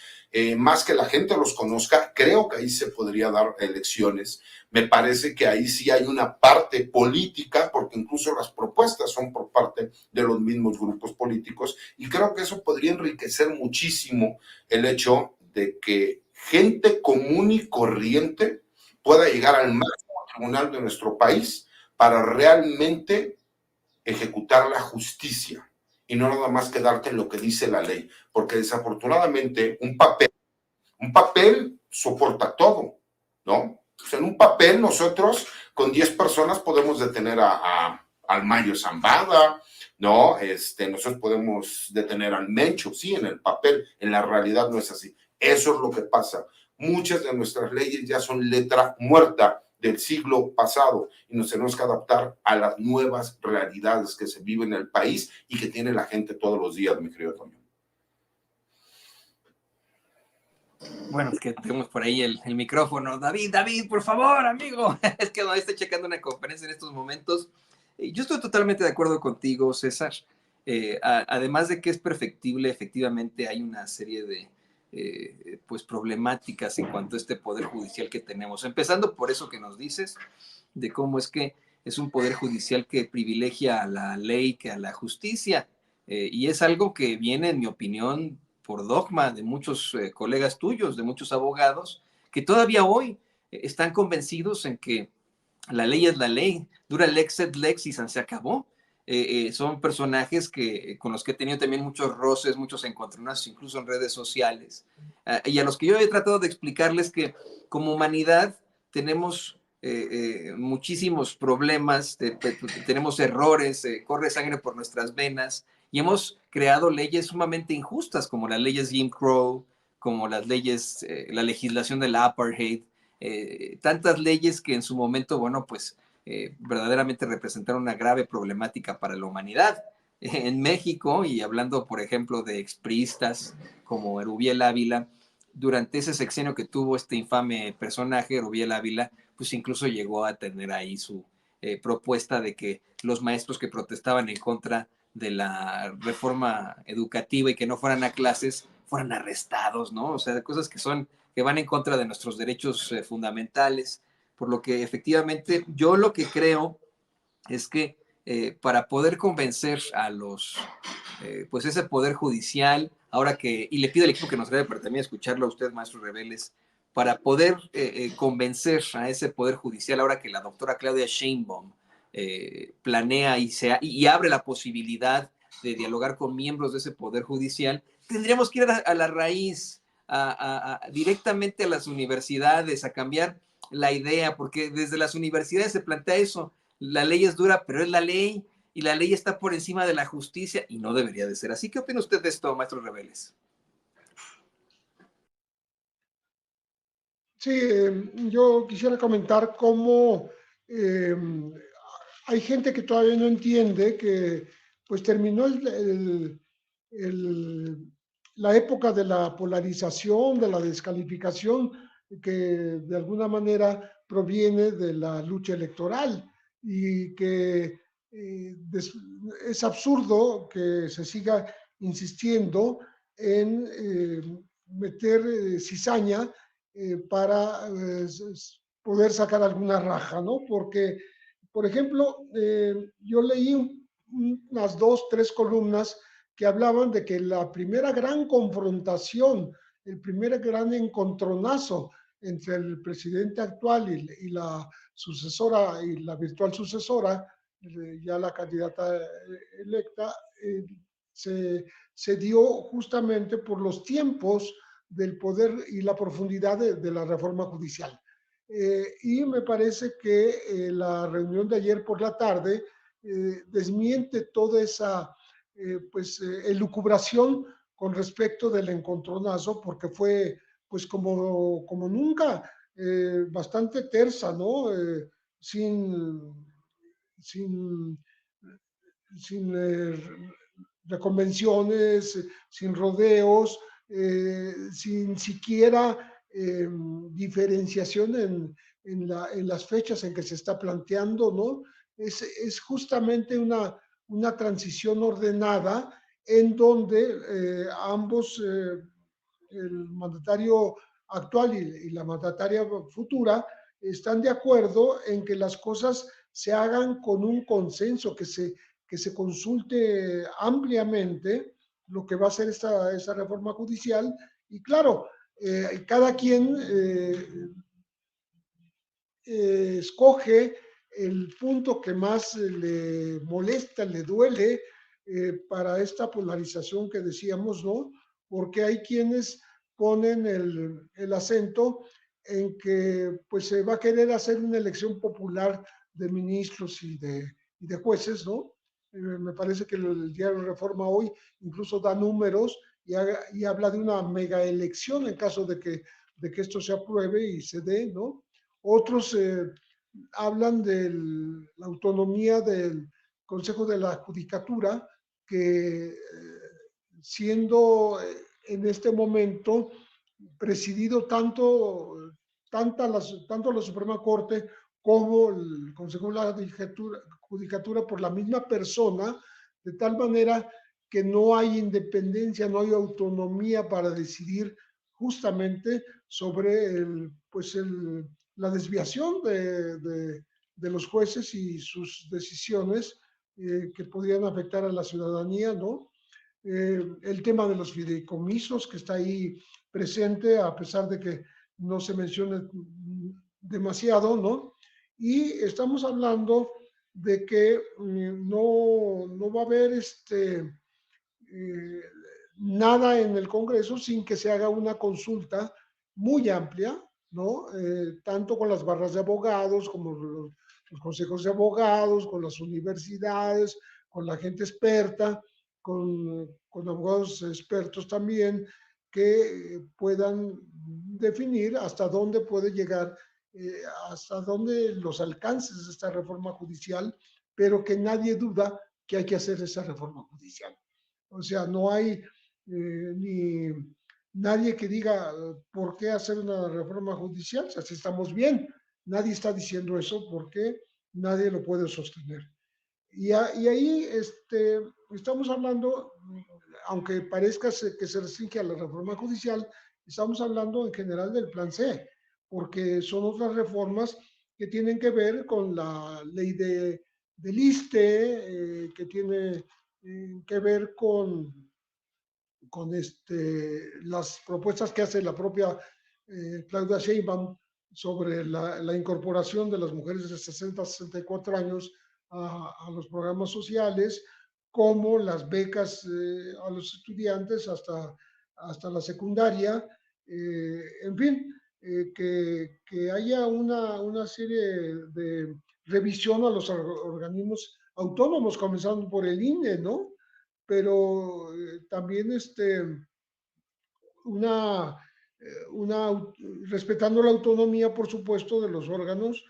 más que la gente los conozca. Creo que ahí se podría dar elecciones. Me parece que ahí sí hay una parte política, porque incluso las propuestas son por parte de los mismos grupos políticos, y creo que eso podría enriquecer muchísimo el hecho de que gente común y corriente pueda llegar al máximo tribunal de nuestro país para realmente ejecutar la justicia y no nada más quedarte en lo que dice la ley, porque desafortunadamente un papel soporta todo, ¿no? Pues en un papel nosotros con 10 personas podemos detener al Mayo Zambada, ¿no? Nosotros podemos detener al Mencho, sí, en el papel, en la realidad no es así. Eso es lo que pasa. Muchas de nuestras leyes ya son letra muerta del siglo pasado y nos tenemos que adaptar a las nuevas realidades que se viven en el país y que tiene la gente todos los días, mi querido Toño. Bueno, es que tenemos por ahí el micrófono. David, por favor, amigo. Es que no estoy checando una conferencia en estos momentos. Yo estoy totalmente de acuerdo contigo, César. Además de que es perfectible, efectivamente hay una serie de pues problemáticas en cuanto a este poder judicial que tenemos. Empezando por eso que nos dices, de cómo es que es un poder judicial que privilegia a la ley que a la justicia. Y es algo que viene, en mi opinión, por dogma de muchos colegas tuyos, de muchos abogados, que todavía hoy están convencidos en que la ley es la ley, dura lex et lex y se acabó. Son personajes con los que he tenido también muchos roces, muchos encontronazos, incluso en redes sociales, y a los que yo he tratado de explicarles que como humanidad tenemos muchísimos problemas, tenemos errores, corre sangre por nuestras venas, y hemos creado leyes sumamente injustas, como las leyes Jim Crow, como las leyes, la legislación del apartheid, tantas leyes que en su momento, bueno, pues verdaderamente representaron una grave problemática para la humanidad. En México, y hablando, por ejemplo, de expriistas como Erubiel Ávila, durante ese sexenio que tuvo este infame personaje, Erubiel Ávila, pues incluso llegó a tener ahí su propuesta de que los maestros que protestaban en contra de la reforma educativa y que no fueran a clases, fueran arrestados, ¿no? O sea, cosas que van en contra de nuestros derechos fundamentales, por lo que efectivamente yo lo que creo es que para poder convencer a pues ese poder judicial, y le pido al equipo que nos grabe para también escucharlo a usted, maestro Reveles, para poder convencer a ese poder judicial, ahora que la doctora Claudia Sheinbaum planea y abre la posibilidad de dialogar con miembros de ese poder judicial, tendríamos que ir a la raíz, directamente a las universidades, a cambiar la idea, porque desde las universidades se plantea eso: la ley es dura, pero es la ley, y la ley está por encima de la justicia, y no debería de ser así. ¿Qué opina usted de esto, maestro Reveles? Sí, yo quisiera comentar cómo hay gente que todavía no entiende que pues terminó la época de la polarización, de la descalificación, que de alguna manera proviene de la lucha electoral y que es absurdo que se siga insistiendo en meter cizaña para poder sacar alguna raja, ¿no? Porque, por ejemplo, yo leí unas 2, 3 columnas que hablaban de que la primera gran confrontación, el primer gran encontronazo entre el presidente actual y la sucesora y la virtual sucesora, ya la candidata electa, se dio justamente por los tiempos del poder y la profundidad de la reforma judicial. Y me parece que la reunión de ayer por la tarde desmiente toda esa elucubración con respecto del encontronazo, porque fue pues como nunca, bastante tersa, ¿no? Sin, sin, sin reconvenciones, sin rodeos, sin siquiera diferenciación en las fechas en que se está planteando, ¿no? Es justamente una transición ordenada en donde ambos, el mandatario actual y la mandataria futura, están de acuerdo en que las cosas se hagan con un consenso, que se consulte ampliamente lo que va a ser esta reforma judicial. Y claro, cada quien escoge el punto que más le molesta, le duele para esta polarización que decíamos, ¿no? Porque hay quienes ponen el acento en que pues se va a querer hacer una elección popular de ministros y de jueces, ¿no? Me parece que el diario Reforma hoy incluso da números y habla de una mega elección en caso de que esto se apruebe y se dé, ¿no? Otros hablan de la autonomía del Consejo de la Judicatura, que siendo en este momento presidido tanto la Suprema Corte como el Consejo de la Judicatura por la misma persona, de tal manera que no hay independencia, no hay autonomía para decidir justamente sobre la desviación de los jueces y sus decisiones que podrían afectar a la ciudadanía, ¿no? El tema de los fideicomisos que está ahí presente, a pesar de que no se menciona demasiado, ¿no? Y estamos hablando de que no va a haber nada en el Congreso sin que se haga una consulta muy amplia, ¿no? Tanto con las barras de abogados, como los consejos de abogados, con las universidades, con la gente experta, con abogados expertos también, que puedan definir hasta dónde puede llegar, hasta dónde los alcances de esta reforma judicial, pero que nadie duda que hay que hacer esa reforma judicial. O sea, no hay ni nadie que diga por qué hacer una reforma judicial, o sea, si estamos bien, nadie está diciendo eso porque nadie lo puede sostener. Y ahí estamos hablando, aunque parezca que se restringe a la reforma judicial, estamos hablando en general del plan C, porque son otras reformas que tienen que ver con la ley del ISSSTE, que tiene que ver con las propuestas que hace la propia Claudia Sheinbaum sobre la incorporación de las mujeres de 60 a 64 años a los programas sociales, como las becas a los estudiantes hasta la secundaria, en fin, que haya una serie de revisión a los organismos autónomos, comenzando por el INE, ¿no? Pero también una, respetando la autonomía, por supuesto, de los órganos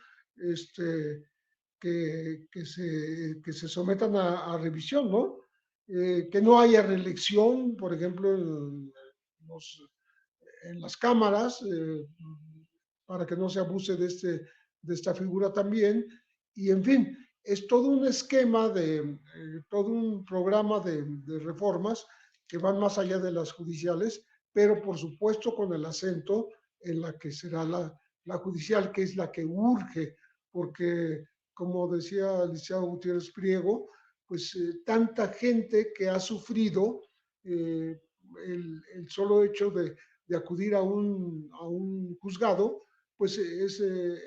que se sometan a revisión, ¿no? Que no haya reelección, por ejemplo, en las cámaras, para que no se abuse de esta figura también. Y en fin, es todo un esquema todo un programa de reformas que van más allá de las judiciales, pero por supuesto con el acento en la que será la judicial, que es la que urge, porque como decía Alicia Gutiérrez Priego, pues tanta gente que ha sufrido el solo hecho de acudir a un juzgado, pues es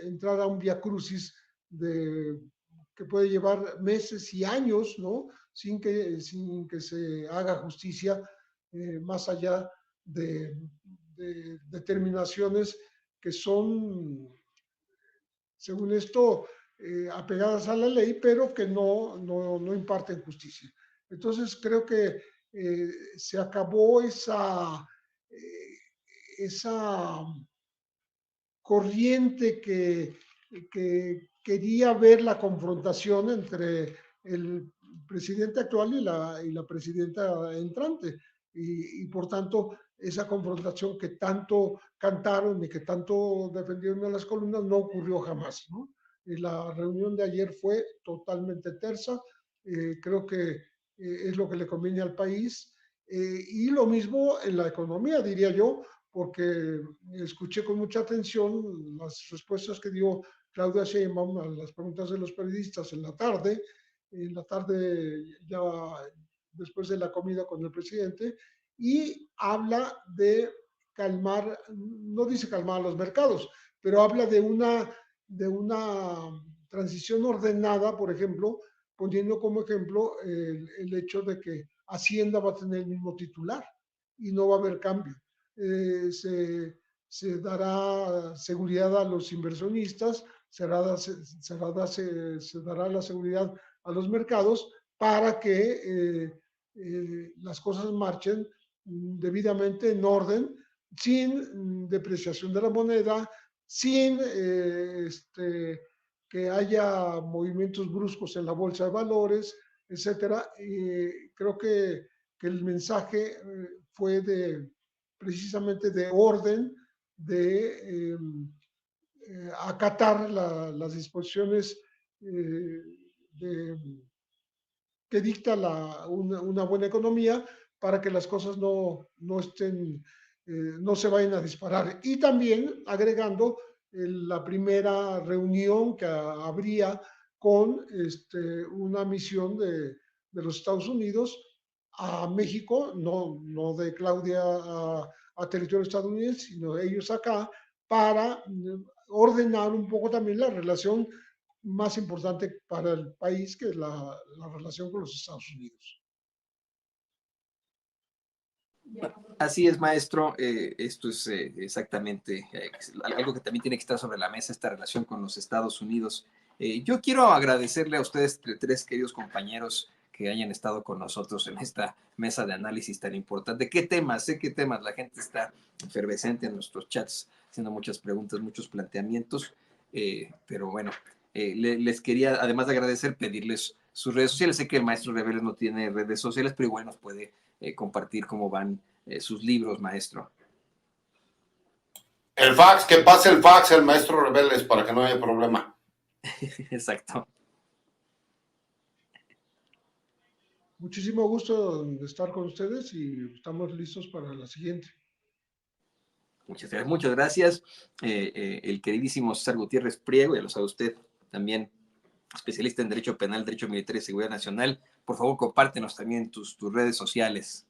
entrar a un viacrucis que puede llevar meses y años, ¿no? Sin que se haga justicia, más allá de determinaciones que son, según esto, apegadas a la ley, pero que no imparten justicia. Entonces creo que se acabó esa corriente que quería ver la confrontación entre el presidente actual y la presidenta entrante. Y por tanto, esa confrontación que tanto cantaron y que tanto defendieron en las columnas no ocurrió jamás, ¿no? Y la reunión de ayer fue totalmente tersa. Creo que es lo que le conviene al país. Y lo mismo en la economía, diría yo, porque escuché con mucha atención las respuestas que dio Claudia Sheinbaum a las preguntas de los periodistas en la tarde ya después de la comida con el presidente, y habla de calmar, no dice calmar a los mercados, pero habla de una transición ordenada, por ejemplo, poniendo como ejemplo el hecho de que Hacienda va a tener el mismo titular y no va a haber cambio. Se dará seguridad a los inversionistas, se dará la seguridad a los mercados para que las cosas marchen debidamente en orden, sin depreciación de la moneda, sin que haya movimientos bruscos en la bolsa de valores, etcétera. Y creo que el mensaje fue precisamente de orden, de acatar las disposiciones que dicta una buena economía, para que las cosas no se vayan a disparar. Y también agregando la primera reunión que habría con una misión de los Estados Unidos a México, no de Claudia a territorio estadounidense, sino de ellos acá, para ordenar un poco también la relación más importante para el país, que es la relación con los Estados Unidos. Así es, maestro. Esto es exactamente algo que también tiene que estar sobre la mesa, esta relación con los Estados Unidos. Yo quiero agradecerle a ustedes, tres queridos compañeros, que hayan estado con nosotros en esta mesa de análisis tan importante. ¿Qué temas? Sé qué temas. La gente está efervescente en nuestros chats, haciendo muchas preguntas, muchos planteamientos. Pero bueno, les quería, además de agradecer, pedirles sus redes sociales. Sé que el maestro Rebeles no tiene redes sociales, pero igual nos puede compartir cómo van sus libros, maestro. El fax, que pase el fax el maestro Rebeles para que no haya problema. Exacto. Muchísimo gusto de estar con ustedes y estamos listos para la siguiente. Muchas gracias. El queridísimo César Gutiérrez Priego, ya lo sabe usted, también especialista en Derecho Penal, Derecho Militar y Seguridad Nacional. Por favor, compártenos también tus redes sociales.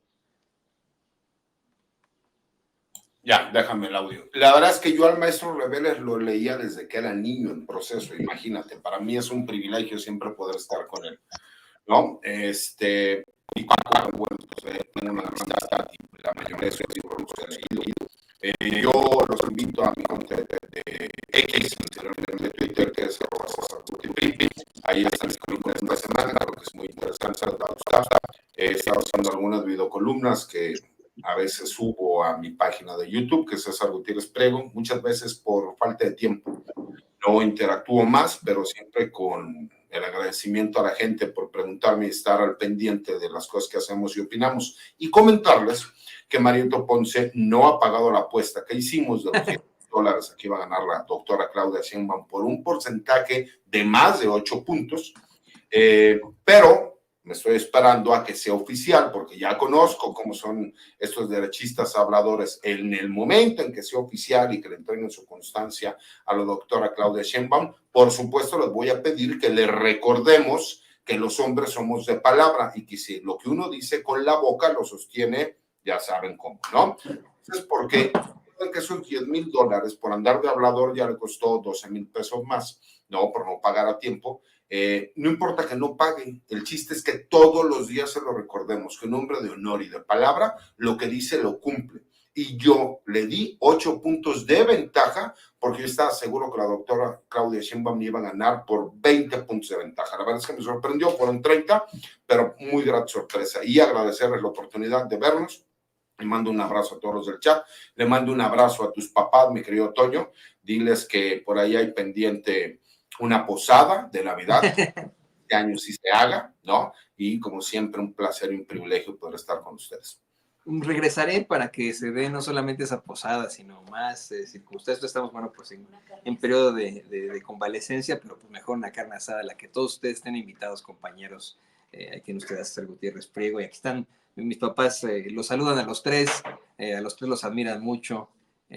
Ya, déjame el audio. La verdad es que yo al maestro Rebeles lo leía desde que era niño en proceso, imagínate. Para mí es un privilegio siempre poder estar con él, ¿no? Y bueno, pues, tengo una amistad y la mayoría de sus libros los he leído. Yo los invito a mi cuenta de X, de Twitter, que es @. Ahí están mis crónicas de esta semana, creo que es muy interesante, les va a gustar. He estado haciendo algunas videocolumnas que a veces subo a mi página de YouTube, que es César Gutiérrez Priego, muchas veces por falta de tiempo. No interactúo más, pero siempre con el agradecimiento a la gente por preguntarme y estar al pendiente de las cosas que hacemos y opinamos. Y comentarles que Marieto Ponce no ha pagado la apuesta que hicimos de los $10 que iba a ganar la doctora Claudia Sheinbaum por un porcentaje de más de 8 puntos. Pero me estoy esperando a que sea oficial, porque ya conozco cómo son estos derechistas habladores. En el momento en que sea oficial y que le entreguen su constancia a la doctora Claudia Sheinbaum, por supuesto les voy a pedir que le recordemos que los hombres somos de palabra y que si lo que uno dice con la boca lo sostiene, ya saben cómo, ¿no? Es porque que esos $10,000 por andar de hablador ya le costó 12,000 pesos más, ¿no? Por no pagar a tiempo. No importa que no pague, el chiste es que todos los días se lo recordemos, que en nombre de honor y de palabra, lo que dice lo cumple. Y yo le di 8 puntos de ventaja, porque yo estaba seguro que la doctora Claudia Sheinbaum iba a ganar por 20 puntos de ventaja. La verdad es que me sorprendió, fueron 30, pero muy grata sorpresa. Y agradecerles la oportunidad de vernos. Le mando un abrazo a todos los del chat. Le mando un abrazo a tus papás, mi querido Toño. Diles que por ahí hay pendiente una posada de Navidad. Este año sí se haga, ¿no? Y como siempre, un placer y un privilegio poder estar con ustedes. Regresaré para que se dé no solamente esa posada, sino más circunstancias. Estamos, bueno, pues en periodo de convalecencia, pero pues mejor una carne asada, a la que todos ustedes estén invitados, compañeros. Aquí en ustedes, César Gutiérrez Priego, y aquí están mis papás, los saludan a los tres los admiran mucho,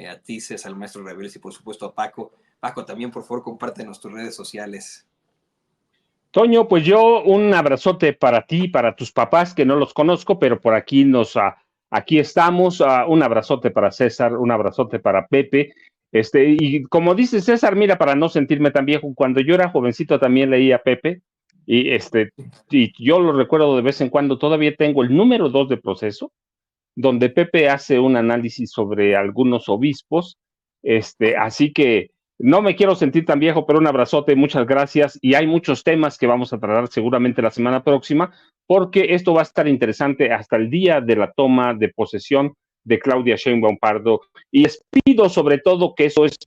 a ti, César, al maestro Reveles, y por supuesto a Paco. Paco, también, por favor, compártenos tus redes sociales. Toño, pues yo un abrazote para ti, para tus papás, que no los conozco, pero por aquí aquí estamos. Un abrazote para César, un abrazote para Pepe. Y como dice César, mira, para no sentirme tan viejo, cuando yo era jovencito también leía a Pepe, y yo lo recuerdo de vez en cuando. Todavía tengo el número 2 de Proceso, donde Pepe hace un análisis sobre algunos obispos. Así que no me quiero sentir tan viejo, pero un abrazote, muchas gracias. Y hay muchos temas que vamos a tratar seguramente la semana próxima, porque esto va a estar interesante hasta el día de la toma de posesión de Claudia Sheinbaum Pardo. Y les pido sobre todo que eso es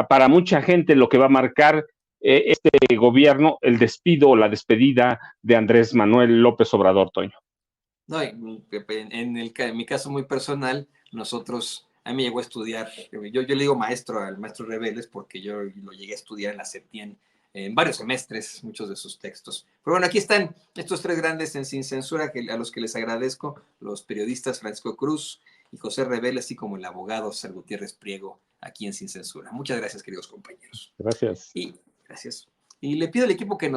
para mucha gente lo que va a marcar este gobierno, el despido o la despedida de Andrés Manuel López Obrador, Toño. No, en mi caso muy personal, a mí me llegó a estudiar, yo le digo maestro al maestro Reveles, porque yo lo llegué a estudiar en la Septien en varios semestres, muchos de sus textos. Pero bueno, aquí están estos tres grandes en Sin Censura, a los que les agradezco, los periodistas Francisco Cruz y José Reveles, así como el abogado César Gutiérrez Priego, aquí en Sin Censura. Muchas gracias, queridos compañeros. Gracias. Gracias. Y le pido al equipo que nos